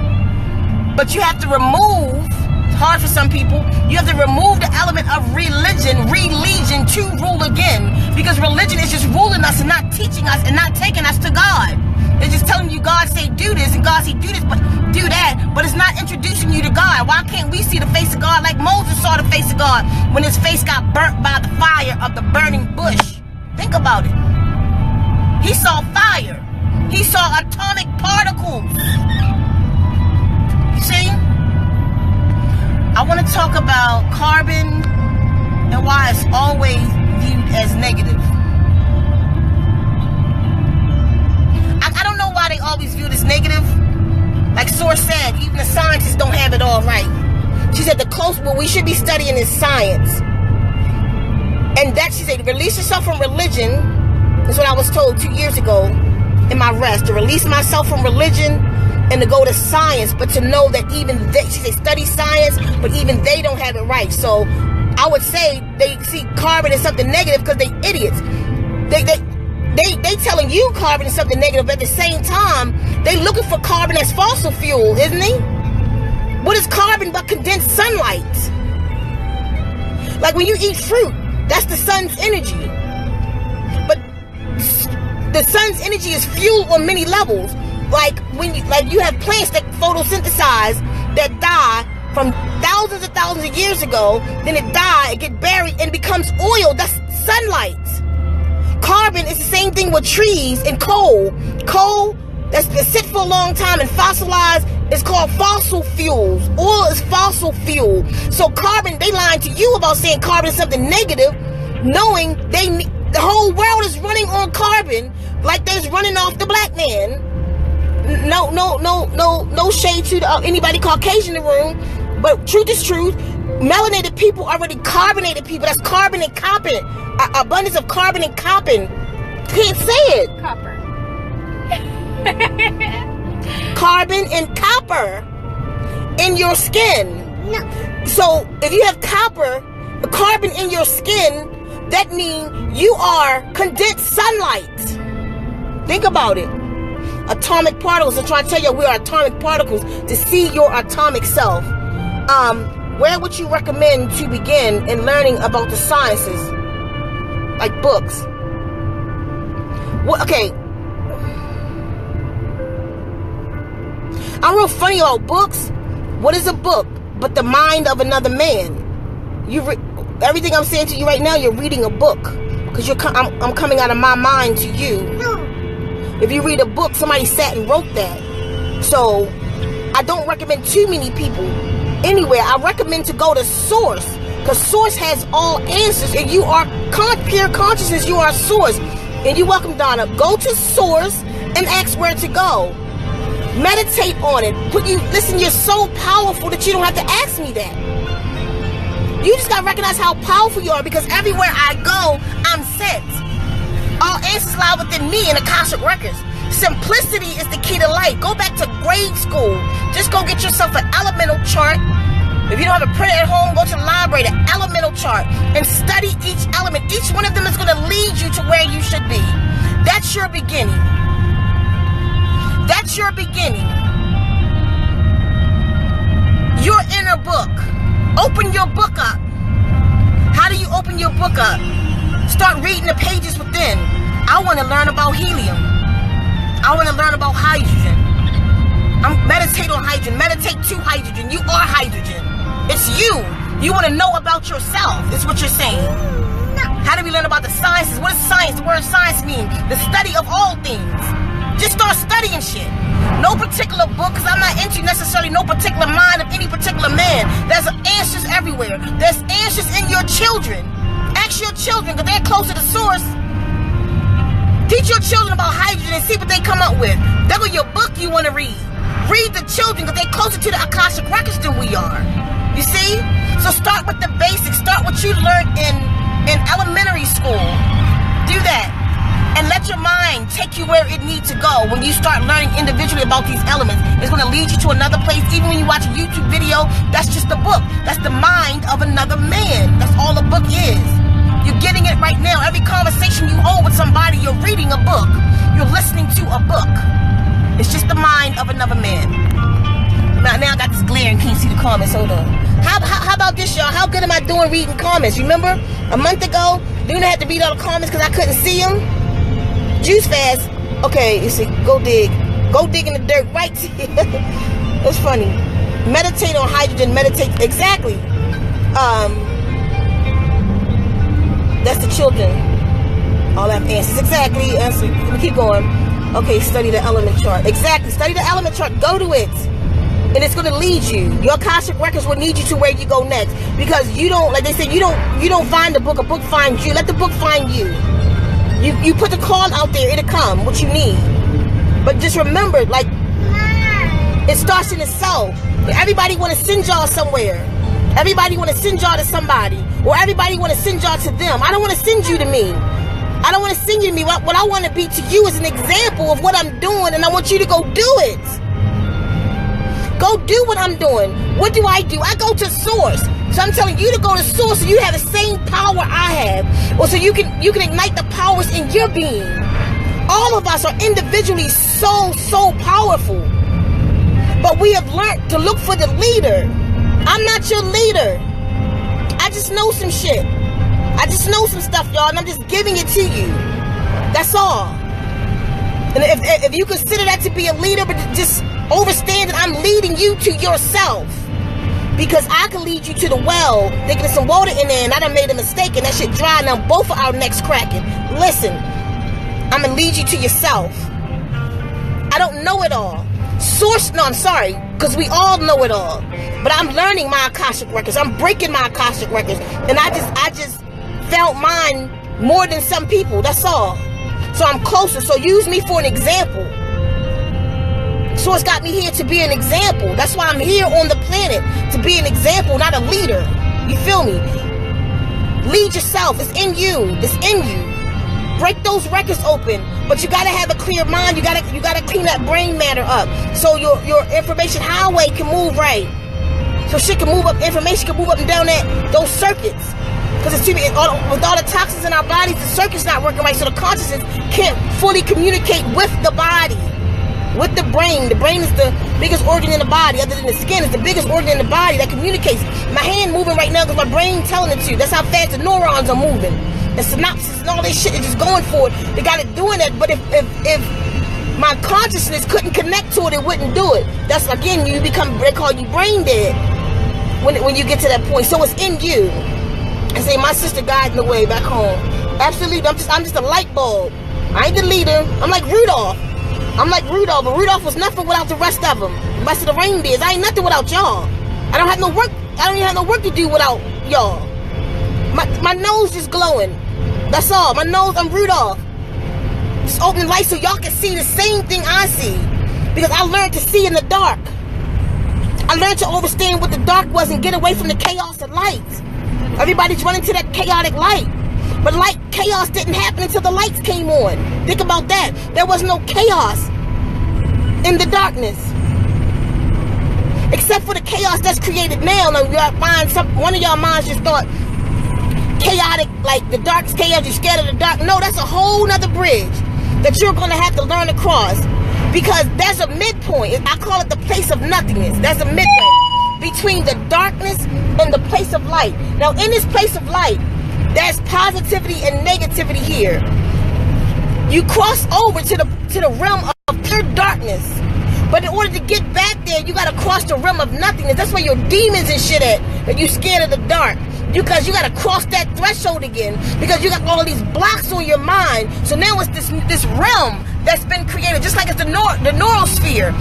But you have to remove, it's hard for some people, you have to remove the element of religion to rule again. Because religion is just ruling us and not teaching us and not taking us to God. They're just telling you God say do this and God say do this, but do that. But it's not introducing you to God. Why can't we see the face of God like Moses saw the face of God when his face got burnt by the fire of the burning bush? Think about it. He saw fire. He saw atomic particles. See, I want to talk about carbon and why it's always viewed as negative. I don't know why they always view it as negative. Like Source said, even the scientists don't have it all right. She said what we should be studying is science. And that, she said, release yourself from religion. That's what I was told 2 years ago in my rest. To release myself from religion and to go to science, but to know that even they, she said, study science, but even they don't have it right. So I would say they see carbon as something negative because they idiots. They telling you carbon is something negative, but at the same time, they looking for carbon as fossil fuel, isn't he? What is carbon but condensed sunlight? Like when you eat fruit, that's the sun's energy. But the sun's energy is fuel on many levels. Like when you have plants that photosynthesize, that die from thousands and thousands of years ago, then it die, it get buried and becomes oil. That's sunlight. Carbon is the same thing with trees and coal. Coal that's been sit for a long time and fossilized is called fossil fuels. Oil is fossil fuel. So carbon, they lying to you about saying carbon is something negative, knowing the whole world is running on carbon like they're running off the black man. No shade to anybody Caucasian in the room, but truth is truth. Melanated people are already carbonated people. That's carbon and copper. Abundance of carbon and copper. Can't say it. Copper. Carbon and copper in your skin. No. So if you have carbon in your skin, that means you are condensed sunlight. Think about it. Atomic particles. I'm trying to tell you we are atomic particles to see your atomic self. Where would you recommend to begin in learning about the sciences? Like books. Well, okay. I'm real funny about books. What is a book but the mind of another man? Everything I'm saying to you right now, you're reading a book. Because I'm coming out of my mind to you. No. If you read a book, somebody sat and wrote that. So, I don't recommend too many people anywhere, I recommend to go to Source, because Source has all answers, and you are pure consciousness. You are Source, and you're welcome, Donna. Go to Source and ask where to go. Meditate on it. Listen, you're so powerful that you don't have to ask me that. You just gotta recognize how powerful you are, because everywhere I go, I'm sent. All answers lie within me in Akashic Records. Simplicity is the key to life. Go back to grade school. Just go get yourself an elemental chart. If you don't have a printer at home, go to the library, the elemental chart, and study each element. Each one of them is going to lead you to where you should be. That's your beginning. That's your beginning. Your inner book. Open your book up. How do you open your book up? Start reading the pages within. I want to learn about helium. I want to learn about hydrogen. Meditate on hydrogen. Meditate to hydrogen. You are hydrogen. It's you. You want to know about yourself. Is what you're saying. How do we learn about the sciences? What does science, the word science mean? The study of all things. Just start studying shit. No particular book, because I'm not into necessarily no particular mind of any particular man. There's answers everywhere. There's answers in your children. Ask your children, because they're closer to Source. Teach your children about hydrogen and see what they come up with. That's your book you want to read. Read the children, because they're closer to the Akashic Records than we are. You see? So start with the basics. Start what you learned in elementary school. Do that. And let your mind take you where it needs to go. When you start learning individually about these elements, it's going to lead you to another place. Even when you watch a YouTube video, that's just a book. That's the mind of another man. That's all a book is. You're getting it right now. Every conversation you hold with somebody, you're reading a book. You're listening to a book. It's just the mind of another man. Now I got this glare and can't see the comments. Hold on. How about this, y'all? How good am I doing reading comments? Remember a month ago, Luna had to read all the comments because I couldn't see them. Juice fast. Okay, you see, go dig. Go dig in the dirt, right? That's funny. Meditate on hydrogen. Meditate. Exactly. That's the children. All have answers. Exactly. Answer. Let me keep going. Okay, study the element chart. Exactly. Study the element chart. Go to it. And it's going to lead you. Your Akashic Records will lead you to where you go next. Because you don't, like they said, you don't find the book. A book finds you. Let the book find you. You put the call out there, it'll come, what you need. But just remember, like, it starts in itself. Everybody want to send y'all somewhere. Everybody want to send y'all to somebody. Or everybody want to send y'all to them. I don't want to send you to me. I don't want to send you to me. What I want to be to you is an example of what I'm doing, and I want you to go do it. Go do what I'm doing. What do? I go to Source. So I'm telling you to go to Source so you have the same power I have. Or so you can ignite the powers in your being. All of us are individually so powerful. But we have learned to look for the leader. I'm not your leader. I just know some shit. I just know some stuff, y'all, and I'm just giving it to you. That's all. And if you consider that to be a leader, but just understand that I'm leading you to yourself. Because I can lead you to the well, thinking there's some water in there, and I done made a mistake, and that shit dry, now both of our necks cracking. Listen, I'm gonna lead you to yourself. I don't know it all. I'm sorry, because we all know it all. But I'm learning my Akashic Records. I'm breaking my Akashic Records. And I just felt mine more than some people, that's all. So I'm closer, so use me for an example. So it's got me here to be an example. That's why I'm here on the planet, to be an example, not a leader. You feel me? Lead yourself. It's in you. It's in you. Break those records open. But you gotta have a clear mind. You gotta clean that brain matter up. So your information highway can move right. So shit can move up, information can move up and down those circuits. Because with all the toxins in our bodies, the circuit's not working right. So the consciousness can't fully communicate with the body. With the brain. The brain is the biggest organ in the body, other than the skin. It's the biggest organ in the body that communicates. My hand moving right now because my brain telling it to. That's how fast the neurons are moving. The synapses and all this shit is just going for it. They got it doing that. But if my consciousness couldn't connect to it, it wouldn't do it. That's, again, they call you brain dead when you get to that point. So it's in you. I say, my sister guiding the way back home. Absolutely. I'm just a light bulb. I ain't the leader. I'm like Rudolph. But Rudolph was nothing without the rest of them. The rest of the reindeers. I ain't nothing without y'all. I don't have no work. I don't even have no work to do without y'all. My nose just glowing. That's all. My nose, I'm Rudolph. Just open the light so y'all can see the same thing I see. Because I learned to see in the dark. I learned to understand what the dark was and get away from the chaos of light. Everybody's running to that chaotic light. But chaos didn't happen until the lights came on. Think about that. There was no chaos in the darkness. Except for the chaos that's created now. Now one of y'all minds just thought chaotic, like the dark's chaos, you're scared of the dark. No, that's a whole nother bridge that you're going to have to learn to cross. Because there's a midpoint. I call it the place of nothingness. There's a midway between the darkness and the place of light. Now, in this place of light, there's positivity and negativity here. You cross over to the realm of pure darkness. But in order to get back there, you got to cross the realm of nothingness. That's where your demons and shit at. That you scared of the dark. Because you got to cross that threshold again. Because you got all of these blocks on your mind. So now it's this realm that's been created. Just like it's the neural sphere.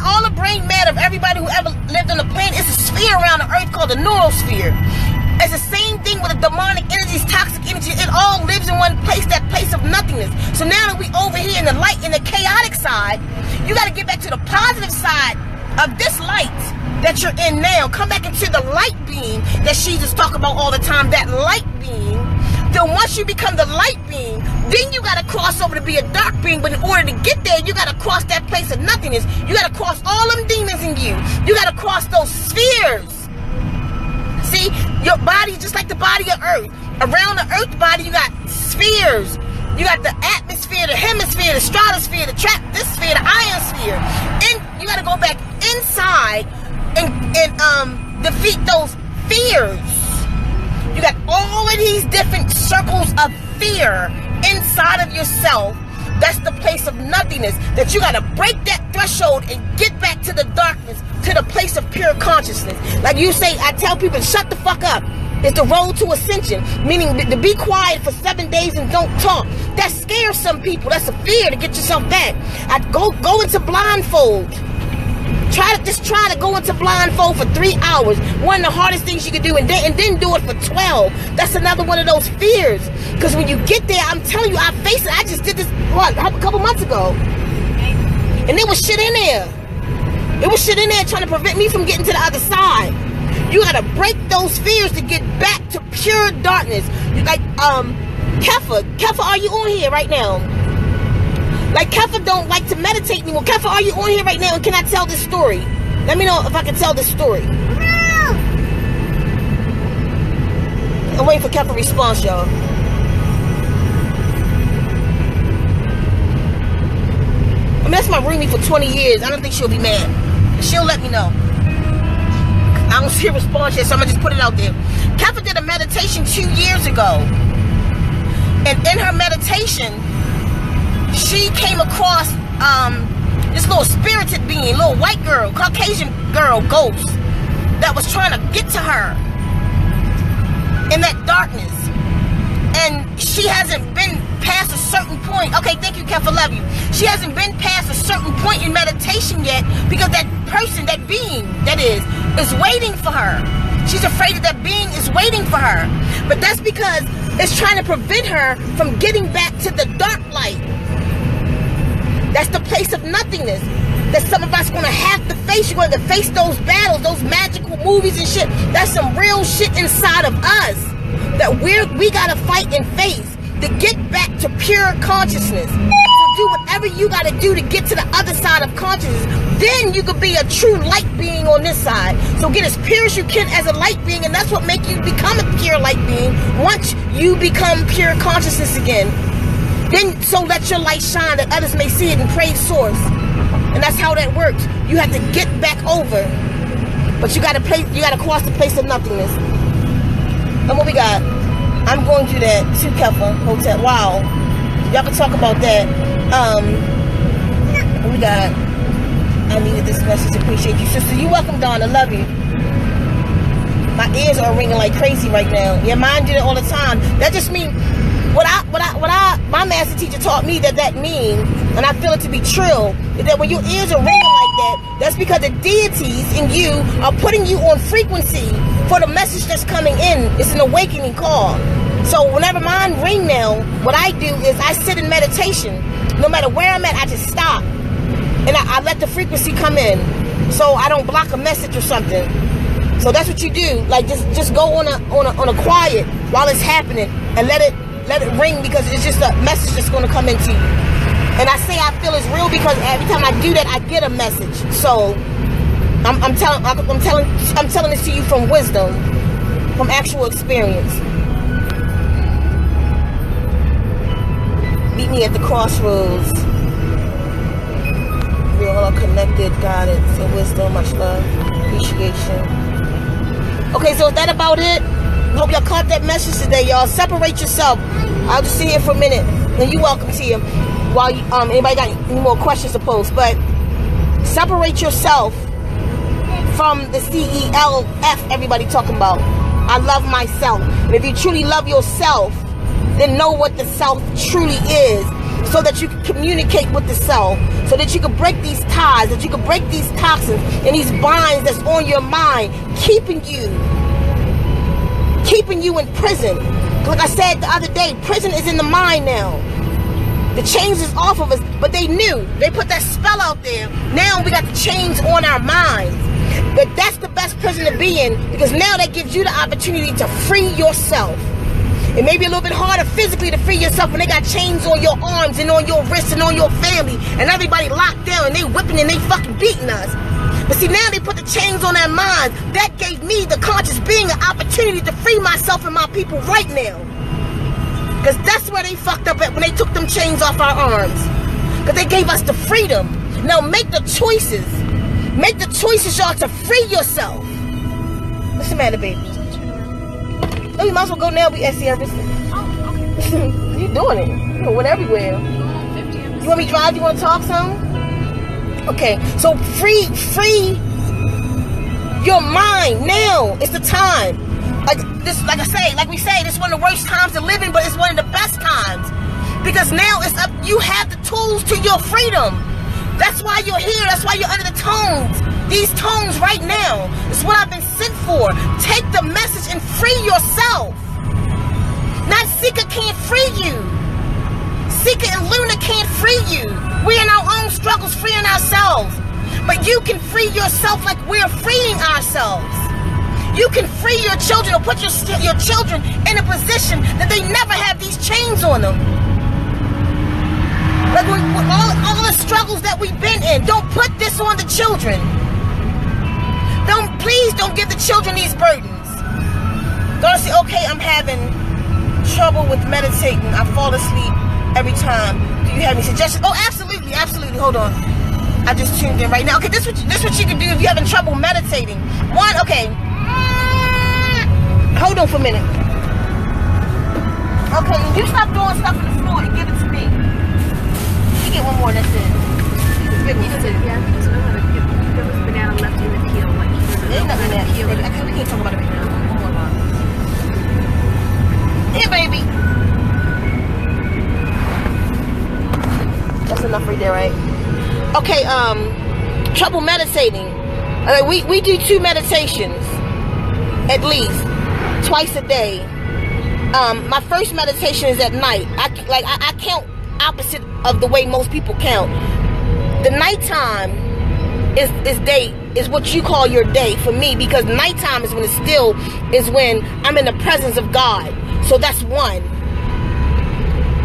All the brain matter of everybody who ever lived on the planet is a sphere around the earth called the neural sphere. It's the same thing with the demonic energies, toxic energy. It all lives in one place, that place of nothingness. So now that we over here in the light, in the chaotic side, you got to get back to the positive side of this light that you're in now. Come back into the light being that she just talk about all the time, that light being. Then once you become the light being, then you got to cross over to be a dark being. But in order to get there, you got to cross that place of nothingness. You got to cross all them demons in you. You got to cross those spheres. See, your body, just like the body of Earth. Around the Earth body, you got spheres. You got the atmosphere, the hemisphere, the stratosphere, the sphere, the ionosphere. And you got to go back inside and defeat those fears. You got all of these different circles of fear inside of yourself. That's the place of nothingness. That you got to break that threshold and get back to the darkness, to the place of pure consciousness. Like you say, I tell people, shut the fuck up. It's the road to ascension. Meaning to be quiet for 7 days and don't talk. That scares some people. That's a fear to get yourself back. I go into blindfold. Try to go into blindfold for 3 hours. One of the hardest things you can do, and then do it for 12. That's another one of those fears. Because when you get there, I'm telling you, I face it. I just did this a couple months ago, and there was shit in there. There was shit in there trying to prevent me from getting to the other side. You gotta break those fears to get back to pure darkness. Like Kefa, are you on here right now? Like, Kefa don't like to meditate anymore. Kefa, are you on here right now? And can I tell this story? Let me know if I can tell this story. No. I'm waiting for Kefa response, y'all. I mean, that's my roomie for 20 years. I don't think she'll be mad. She'll let me know. I don't see a response yet, so I'm going to just put it out there. Kefa did a meditation 2 years ago. And in her meditation, she came across this little spirited being, little white girl, Caucasian girl, ghost, that was trying to get to her in that darkness. And she hasn't been past a certain point. Okay, thank you, Kefa, love you. She hasn't been past a certain point in meditation yet because that person, that being, that is waiting for her. She's afraid that that being is waiting for her. But that's because it's trying to prevent her from getting back to the dark light. That's the place of nothingness that some of us are going to have to face. You're going to face those battles, those magical movies and shit. That's some real shit inside of us that we got to fight and face to get back to pure consciousness. So do whatever you got to do to get to the other side of consciousness. Then you could be a true light being on this side. So get as pure as you can as a light being, and that's what makes you become a pure light being once you become pure consciousness again. Then, so let your light shine that others may see it and praise source. And that's how that works. You have to get back over. But you gotta cross the place of nothingness. And what we got? I'm going through that too, Kefa Hotel. Wow. Y'all can talk about that. What we got? I needed this message. Appreciate you, sister. You welcome, Dawn. I love you. My ears are ringing like crazy right now. Yeah, mine do it all the time. That just means my master teacher taught me that means, and I feel it to be true, is that when your ears are ringing like that, That's because the deities in you are putting you on frequency for the message that's coming in. It's an awakening call. So whenever mine ring now, what I do is I sit in meditation. No matter where I'm at, I just stop. And I let the frequency come in. So I don't block a message or something. So that's what you do. Like just go on a quiet while it's happening and let it ring, because it's just a message that's going to come into you. And I say I feel it's real because every time I do that, I get a message. So I'm telling this to you from wisdom, from actual experience. Meet me at the crossroads. We all are connected, guidance, and wisdom. Much love, appreciation. Okay, so is that about it? Hope y'all caught that message today, y'all. Separate yourself. I'll just sit here for a minute, and you're welcome to you. While you, anybody got any more questions to post, but separate yourself from the CELF everybody talking about. I love myself. And if you truly love yourself, then know what the self truly is, so that you can communicate with the self, so that you can break these ties, that you can break these toxins and these binds that's on your mind, keeping you in prison. Like I said the other day, prison is in the mind now. The chains is off of us, but they knew. They put that spell out there. Now we got the chains on our minds. But that's the best prison to be in, because now that gives you the opportunity to free yourself. It may be a little bit harder physically to free yourself when they got chains on your arms and on your wrists and on your family, and everybody locked down and they whipping and they fucking beating us. But see, now they put the chains on their minds. That gave me, the conscious being, an opportunity to free myself and my people right now. Because that's where they fucked up at when they took them chains off our arms. Because they gave us the freedom. Now make the choices. Make the choices, y'all, to free yourself. What's the matter, baby? Oh, you might as well go now. We at everything. Oh, okay. You doing it. You went everywhere. You want me to drive? You want to talk some? Okay. So free your mind. Now is the time. Like we say, this is one of the worst times to live in, but it's one of the best times. Because now it's up, you have the tools to your freedom. That's why you're here. That's why you're under the tones. These tones right now. It's what I've been sent for. Take the message and free yourself. Not Ceka can't free you. Ceka and Luna can't free you. We're in our own struggles freeing ourselves. But you can free yourself like we're freeing ourselves. You can free your children, or put your children in a position that they never have these chains on them. Like all the struggles that we've been in, don't put this on the children. Please don't give the children these burdens. Don't say, okay, I'm having trouble with meditating. I fall asleep every time. Do you have any suggestions? Oh, absolutely, absolutely. Hold on. I just tuned in right now. Okay, this what you can do if you're having trouble meditating. One, okay. Hold on for a minute. Okay, you stop throwing stuff on the floor and give it to me. You get one more, that's it. Yeah, because there was banana left in the peel. There's nothing there. We can't talk about it right now. One more. Here, baby. That's enough right there, right? Okay, trouble meditating. We do 2 meditations, at least. Twice a day. My first meditation is at night. I count opposite of the way most people count. The nighttime is what you call your day for me, because nighttime is when it's still, is when I'm in the presence of God. So that's one.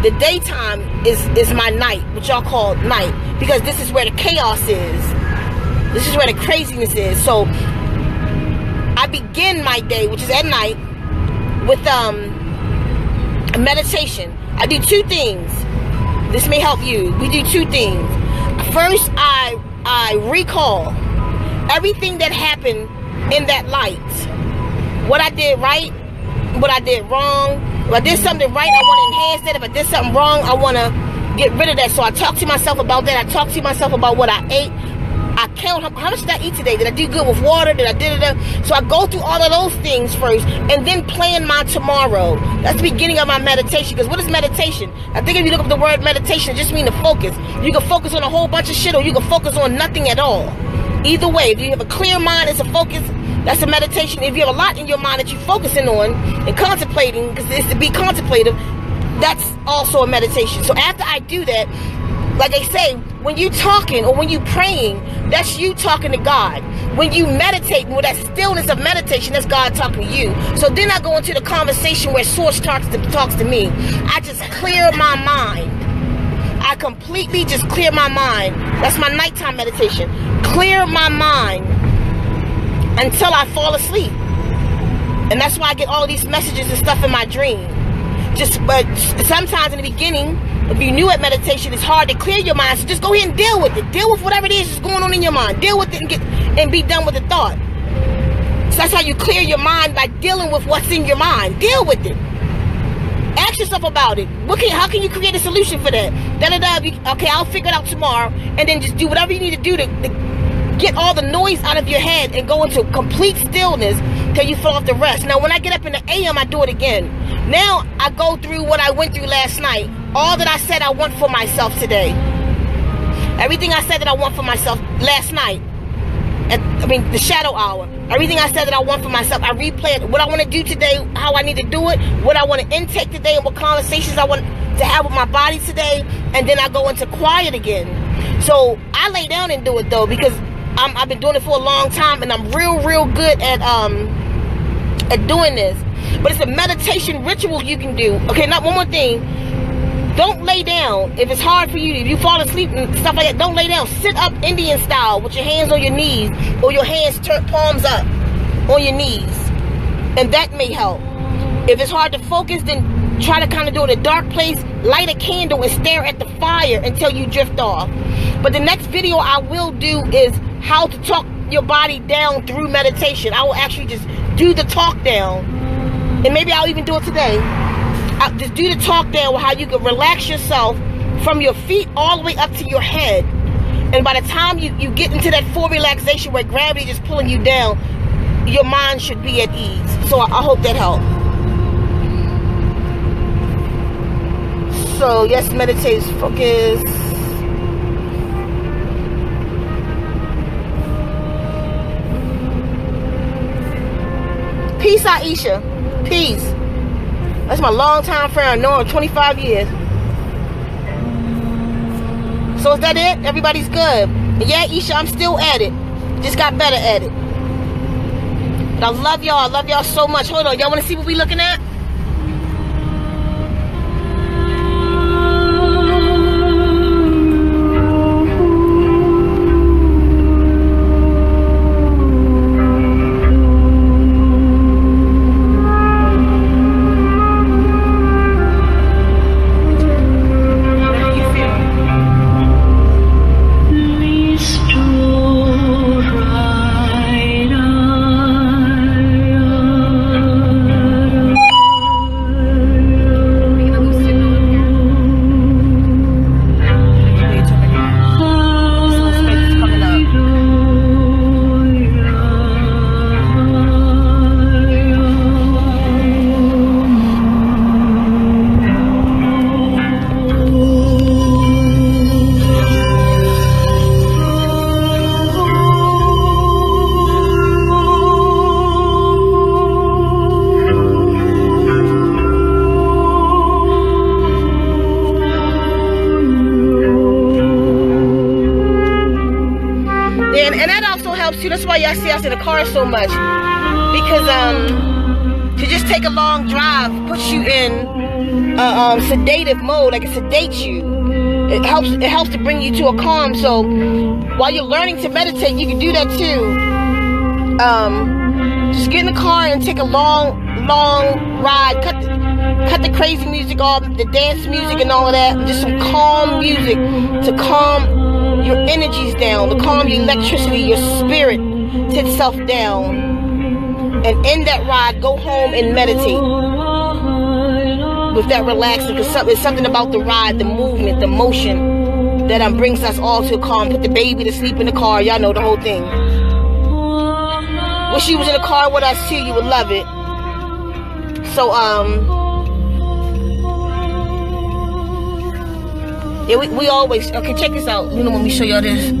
The daytime is my night, what y'all call night, because this is where the chaos is. This is where the craziness is. So I begin my day, which is at night, with a meditation. I do 2 things. This may help you. We do 2 things. First, I recall everything that happened in that light. What I did right, what I did wrong. If I did something right, I want to enhance that. If I did something wrong, I want to get rid of that. So I talk to myself about that. I talk to myself about what I ate. I count how much did I eat today? Did I do good with water? Did I do that? So I go through all of those things first, and then plan my tomorrow. That's the beginning of my meditation. Because what is meditation? I think if you look up the word meditation, it just means to focus. You can focus on a whole bunch of shit, or you can focus on nothing at all. Either way, if you have a clear mind, it's a focus, that's a meditation. If you have a lot in your mind that you're focusing on and contemplating, because it's to be contemplative, that's also a meditation. So after I do that, like I say, when you talking or when you praying, that's you talking to God. When you meditate, with that stillness of meditation, that's God talking to you. So then I go into the conversation where Source talks to me. I just clear my mind. I completely just clear my mind. That's my nighttime meditation. Clear my mind until I fall asleep. And that's why I get all these messages and stuff in my dream. But sometimes in the beginning, if you're new at meditation, it's hard to clear your mind. So just go ahead and deal with it. Deal with whatever it is that's going on in your mind. Deal with it and be done with the thought. So that's how you clear your mind, by dealing with what's in your mind. Deal with it. Ask yourself about it. How can you create a solution for that? Okay, I'll figure it out tomorrow. And then just do whatever you need to do to get all the noise out of your head and go into complete stillness till you fall off the rest. Now, when I get up in the AM, I do it again. Now, I go through what I went through last night. All that I said I want for myself today. Everything I said that I want for myself last night. The shadow hour. Everything I said that I want for myself, I replay it. What I want to do today, how I need to do it, what I want to intake today, and what conversations I want to have with my body today. And then I go into quiet again. So I lay down and do it though, because I've been doing it for a long time, and I'm real good at doing this. But it's a meditation ritual you can do. Okay, not one more thing. Don't lay down. If it's hard for you, if you fall asleep and stuff like that, don't lay down. Sit up Indian style with your hands on your knees, or your hands palms up on your knees. And that may help. If it's hard to focus, then try to kind of do it in a dark place. Light a candle and stare at the fire until you drift off. But the next video I will do is how to talk your body down through meditation. I will actually just do the talk down. And maybe I'll even do it today. I'll just do the talk down with how you can relax yourself from your feet all the way up to your head. And by the time you get into that full relaxation where gravity is just pulling you down, your mind should be at ease. So I hope that helped. So yes, meditate, focus. Peace, Aisha. Peace. That's my longtime friend. I know her 25 years. So is that it? Everybody's good. And yeah, Isha, I'm still at it. Just got better at it. But I love y'all. I love y'all so much. Hold on. Y'all want to see what we looking at? That's why y'all see us in the car so much, because to just take a long drive puts you in sedative mode, like it sedates you. It helps to bring you to a calm. So while you're learning to meditate, you can do that too. Just get in the car and take a long ride. Cut the crazy music off, the dance music and all of that. Just some calm music to calm your energies down, to calm your electricity, your spirit to itself down. And in that ride, go home and meditate with that relaxing, because it's something about the ride, the movement, the motion that brings us all to a calm. Put the baby to sleep in the car. Y'all know the whole thing. Wish she was in the car with us too. You would love it. So yeah, we always, okay, check this out. You know, when we show y'all this,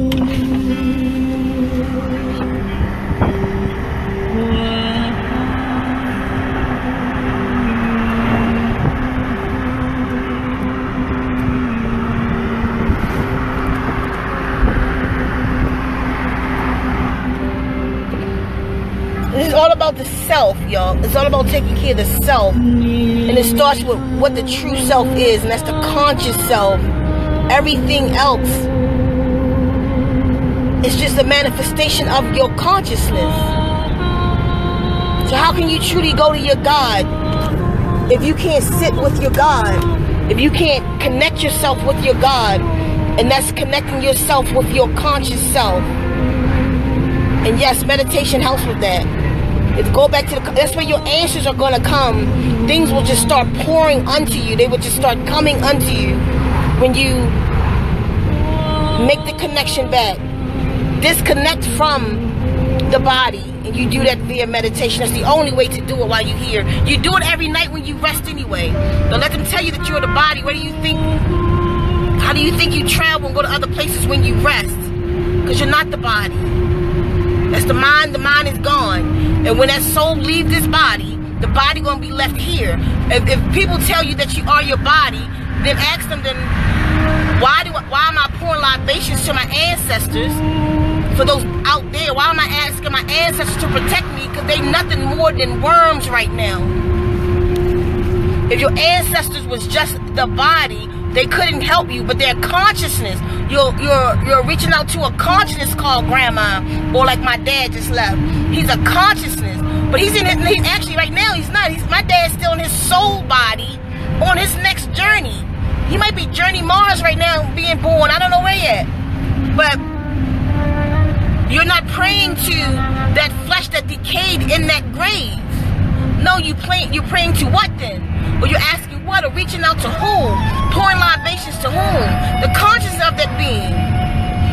about the self, y'all. It's all about taking care of the self. And it starts with what the true self is, and that's the conscious self. Everything else is just a manifestation of your consciousness. So how can you truly go to your God if you can't sit with your God? If you can't connect yourself with your God? And that's connecting yourself with your conscious self. And yes, meditation helps with that. It's go back to that's where your answers are going to come. Things will just start pouring unto you. They will just start coming unto you when you make the connection back. Disconnect from the body, and you do that via meditation. That's the only way to do it while you're here. You do it every night when you rest anyway. Don't let them tell you that you're the body. What do you think? How do you think you travel and go to other places when you rest? Because you're not the body. That's the mind. The mind is gone. And when that soul leaves this body, the body going to be left here. If people tell you that you are your body, then ask them, then why am I pouring libations to my ancestors? For those out there, why am I asking my ancestors to protect me? Because they nothing more than worms right now. If your ancestors was just the body, they couldn't help you, but their consciousness, you're reaching out to a consciousness called grandma, or like my dad just left. He's a consciousness, but he's actually right now he's not. My dad's still in his soul body on his next journey. He might be Journey Mars right now, being born. I don't know where yet, but you're not praying to that flesh that decayed in that grave. No, you're praying to what then? Or you're asking what? Or reaching out to whom? Pouring libations to whom? The consciousness of that being.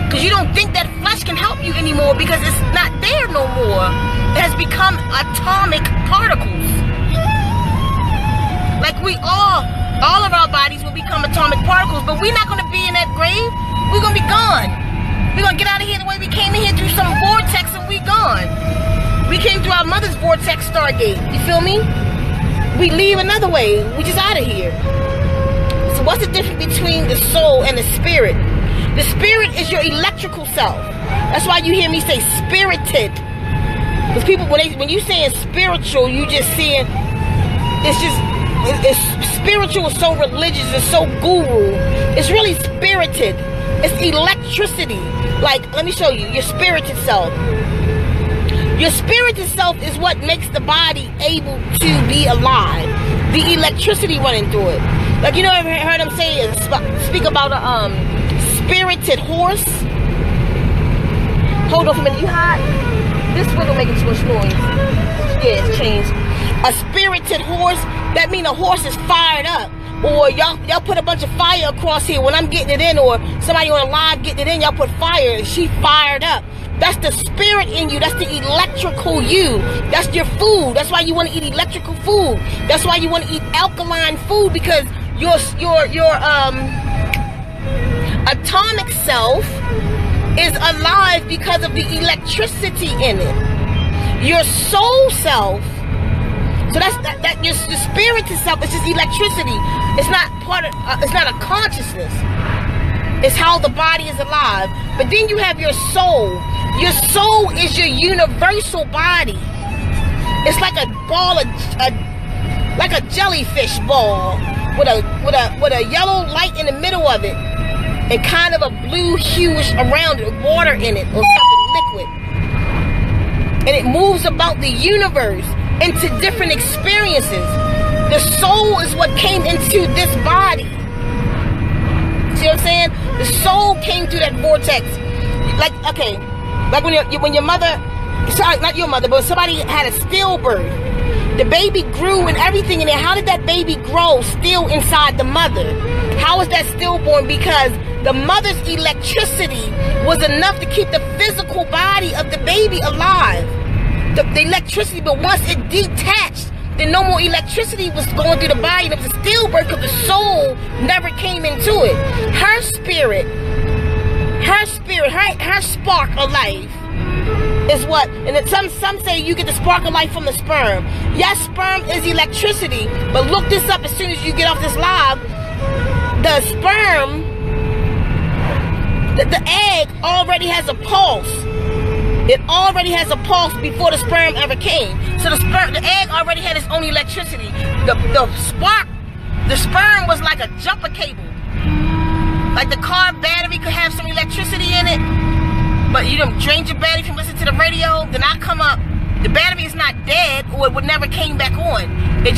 Because you don't think that flesh can help you anymore because it's not there no more. It has become atomic particles. Like all of our bodies will become atomic particles, but we're not going to be in that grave. We're going to be gone. We're going to get out of here the way we came in here, through some vortex, and we gone. We came through our mother's vortex stargate. You feel me? We leave another way. We just out of here. So what's the difference between the soul and the spirit? The spirit is your electrical self. That's why you hear me say spirited. Because people, when you saying spiritual, you just saying, it's spiritual is so religious, it's so guru. It's really spirited. It's electricity. Like, let me show you your spirited self. Your spirited self is what makes the body able to be alive. The electricity running through it. Like, you know, I've heard them say, speak about a spirited horse. Hold on for a minute. You hot? This window making too much noise. Yeah, it's changed. A spirited horse, that means a horse is fired up. Or y'all put a bunch of fire across here when I'm getting it in, or somebody on a live getting it in, y'all put fire, she fired up. That's the spirit in you. That's the electrical you. That's your food. That's why you want to eat electrical food. That's why you want to eat alkaline food, because your atomic self is alive because of the electricity in it. Your soul self, so that your spirit itself is just electricity. It's not part of. It's not a consciousness. It's how the body is alive. But then you have your soul. Your soul is your universal body. It's like a ball of like a jellyfish ball with a yellow light in the middle of it, and kind of a blue hueish around it, water in it, or something liquid. And it moves about the universe into different experiences. The soul is what came into this body. See what I'm saying? The soul came through that vortex. Like, okay, like when your mother, sorry, not your mother, but somebody had a stillbirth. The baby grew and everything in there. How did that baby grow still inside the mother? How is that stillborn? Because the mother's electricity was enough to keep the physical body of the baby alive. The electricity, but once it detached, then no more electricity was going through the body, and it was a stillbirth because the soul never came into it. Her spirit, her spark of life is what, and then some say you get the spark of life from the sperm. Yes, sperm is electricity, but look this up as soon as you get off this live. The sperm, the egg already has a pulse. It already has a pulse before the sperm ever came. So the egg already had its own electricity. The sperm was like a jumper cable. Like the car battery could have some electricity in it, but you don't drain your battery from listening to the radio. Then I come up, the battery is not dead, or it would never came back on. It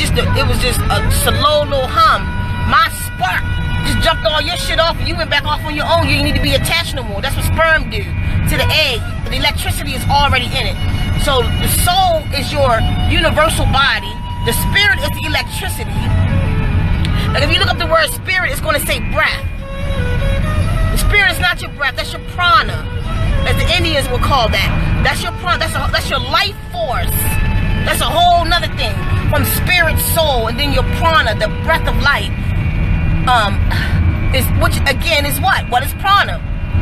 was just a slow little hum. My spark just jumped all your shit off, and you went back off on your own. You didn't need to be attached no more. That's what sperm do to the egg. The electricity is already in it. So the soul is your universal body. The spirit is the electricity. Like if you look up the word spirit, it's going to say breath. The spirit is not your breath. That's your prana, as the Indians would call that. That's your prana. That's your life force. That's a whole nother thing. From spirit, soul, and then your prana, the breath of life. Which again is what? What is prana?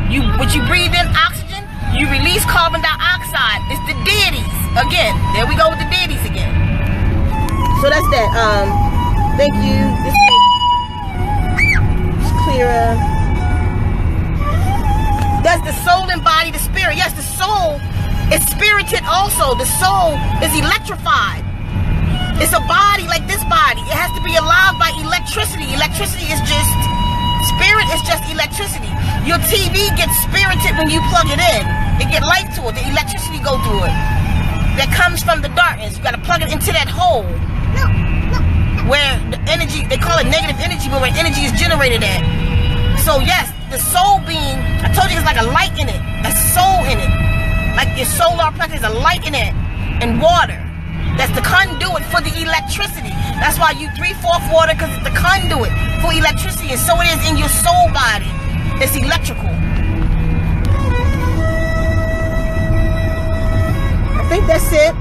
When you breathe in oxygen, you release carbon dioxide. It's the deities. Again, there we go with the deities again. So that's that. Thank you. This is clearer. Does the soul embody the spirit? Yes, the soul is spirited also. The soul is electrified. It's a body like this body. It has to be alive by electricity. Electricity is just, spirit is just electricity. Your TV gets spirited when you plug it in. It get light to it. The electricity go through it. That comes from the darkness. You got to plug it into that hole. Where the energy, they call it negative energy, but where energy is generated at. So yes, the soul being, I told you it's like a light in it. A soul in it. Like your solar plexus, a light in it. And water. That's the conduit for the electricity. That's why you 3/4 water, because it's the conduit for electricity. And so it is in your soul body. It's electrical. I think that's it. I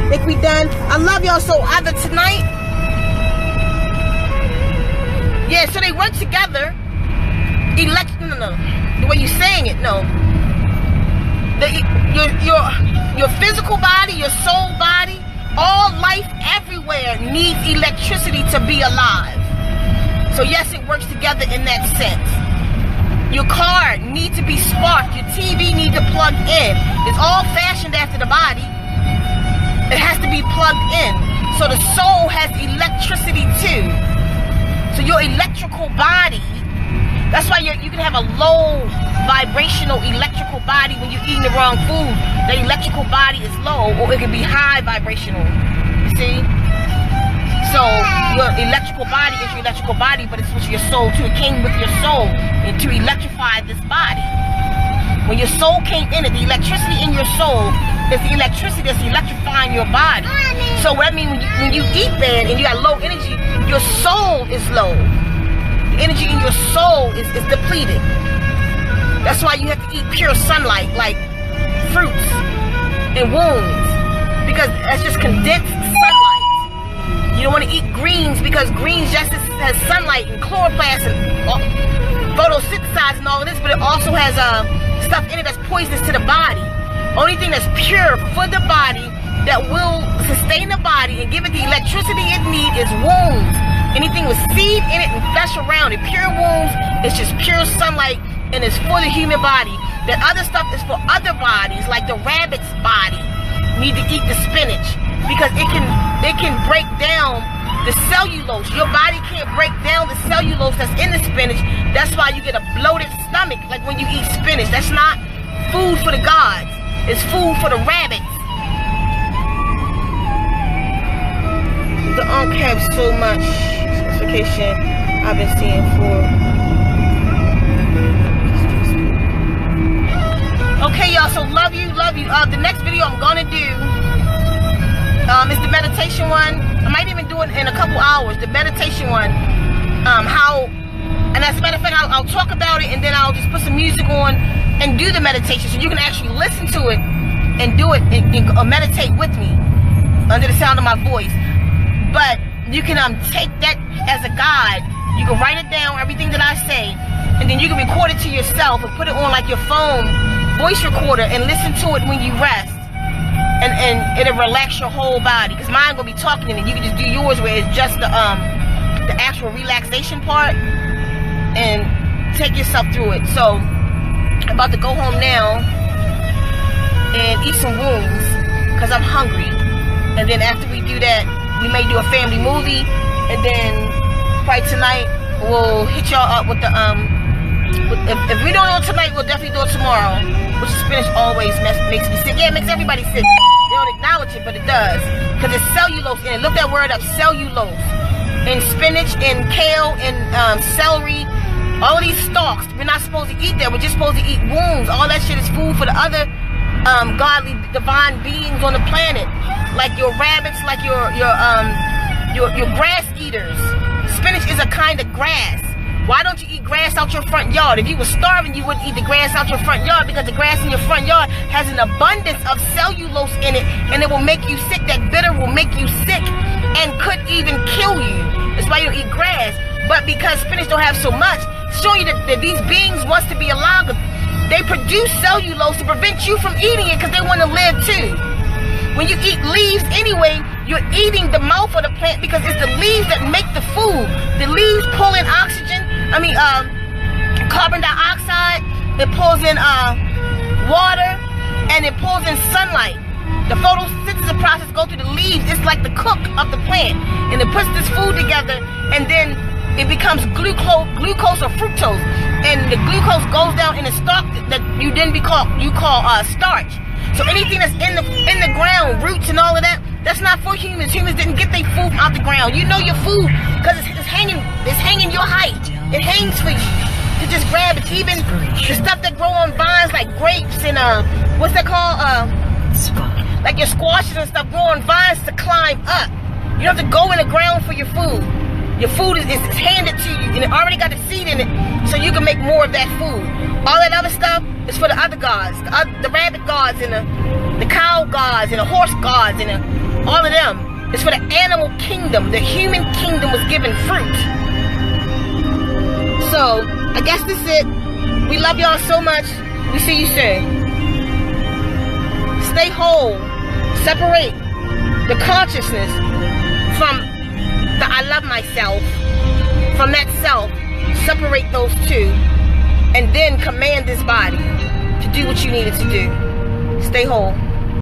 think we done. I love y'all. So either tonight, yeah, so they work together. No. The way you're saying it, no. Your physical body, your soul body, all life everywhere needs electricity to be alive. So yes, it works together in that sense. Your car needs to be sparked. Your TV needs to plug in. It's all fashioned after the body. It has to be plugged in. So the soul has electricity too. So your electrical body, that's why you can have a low vibrational electrical body when you're eating the wrong food. The electrical body is low, or it can be high vibrational. You see? So your electrical body is your electrical body, but it's with your soul too. It came with your soul and to electrify this body. When your soul came in it, the electricity in your soul is the electricity that's electrifying your body. So what I mean, when you eat bad and you got low energy, your soul is low. The energy in your soul is depleted. That's why you have to eat pure sunlight, like fruits and wombs, because that's just condensed sunlight. You don't want to eat greens, because greens just has sunlight and chloroplast and photosynthesize and all of this, but it also has stuff in it that's poisonous to the body. Only thing that's pure for the body that will sustain the body and give it the electricity it needs is wombs. Anything with seed in it and flesh around it. Pure wombs is just pure sunlight, and it's for the human body. That other stuff is for other bodies, like the rabbit's body. Need to eat the spinach because it can break down the cellulose. Your body can't break down the cellulose that's in the spinach. That's why you get a bloated stomach, like when you eat spinach. That's not food for the gods. It's food for the rabbits. The Ankh have so much specification I've been seeing for. Okay, y'all, so love you. The next video I'm gonna do is the meditation one. I might even do it in a couple hours. The meditation one, and as a matter of fact, I'll talk about it, and then I'll just put some music on and do the meditation, so you can actually listen to it and do it and meditate with me under the sound of my voice. But you can take that as a guide. You can write it down, everything that I say, and then you can record it to yourself and put it on like your phone voice recorder and listen to it when you rest, and it'll relax your whole body, because mine gonna be talking in it. You can just do yours where it's just the actual relaxation part, and take yourself through it. So I'm about to go home now. and eat some wombs because I'm hungry. And then after we do that, we may do a family movie, and then probably tonight we'll hit y'all up with the if we don't do it tonight, we'll definitely do it tomorrow. Which spinach always makes me sick. Yeah, it makes everybody sick. They don't acknowledge it, but it does. Because it's cellulose in it. Look that word up, cellulose. And spinach and kale and celery. All of these stalks. We're not supposed to eat that. We're just supposed to eat wombs. All that shit is food for the other godly, divine beings on the planet. Like your rabbits, like your grass eaters. Spinach is a kind of grass. Why don't you eat grass out your front yard? If you were starving, you wouldn't eat the grass out your front yard, because the grass in your front yard has an abundance of cellulose in it, and it will make you sick. That bitter will make you sick and could even kill you. That's why you don't eat grass. But because spinach don't have so much, showing you that these beings wants to be alive, they produce cellulose to prevent you from eating it, because they want to live too. When you eat leaves anyway, you're eating the mouth of the plant, because it's the leaves that make the food. The leaves pull in oxygen, carbon dioxide, it pulls in water, and it pulls in sunlight. The photosynthesis process goes through the leaves. It's like the cook of the plant, and it puts this food together, and then it becomes glucose or fructose, and the glucose goes down in the stalk that you call starch. So anything that's in the ground, roots and all of that, that's not for humans. Humans didn't get their food out the ground. You know your food because it's hanging your height. It hangs for you to just grab it. Even the stuff that grow on vines like grapes and what's that called? Like your squashes and stuff grow on vines to climb up. You don't have to go in the ground for your food. Your food is handed to you, and it already got the seed in it, so you can make more of that food. All that other stuff is for the other gods, the rabbit gods and the cow gods and the horse gods and all of them. It's for the animal kingdom. The human kingdom was given fruit. So I guess this is it. We love y'all so much. We see you soon. Stay whole. Separate the consciousness from the I love myself. From that self, separate those two, and then command this body to do what you need it to do. Stay whole.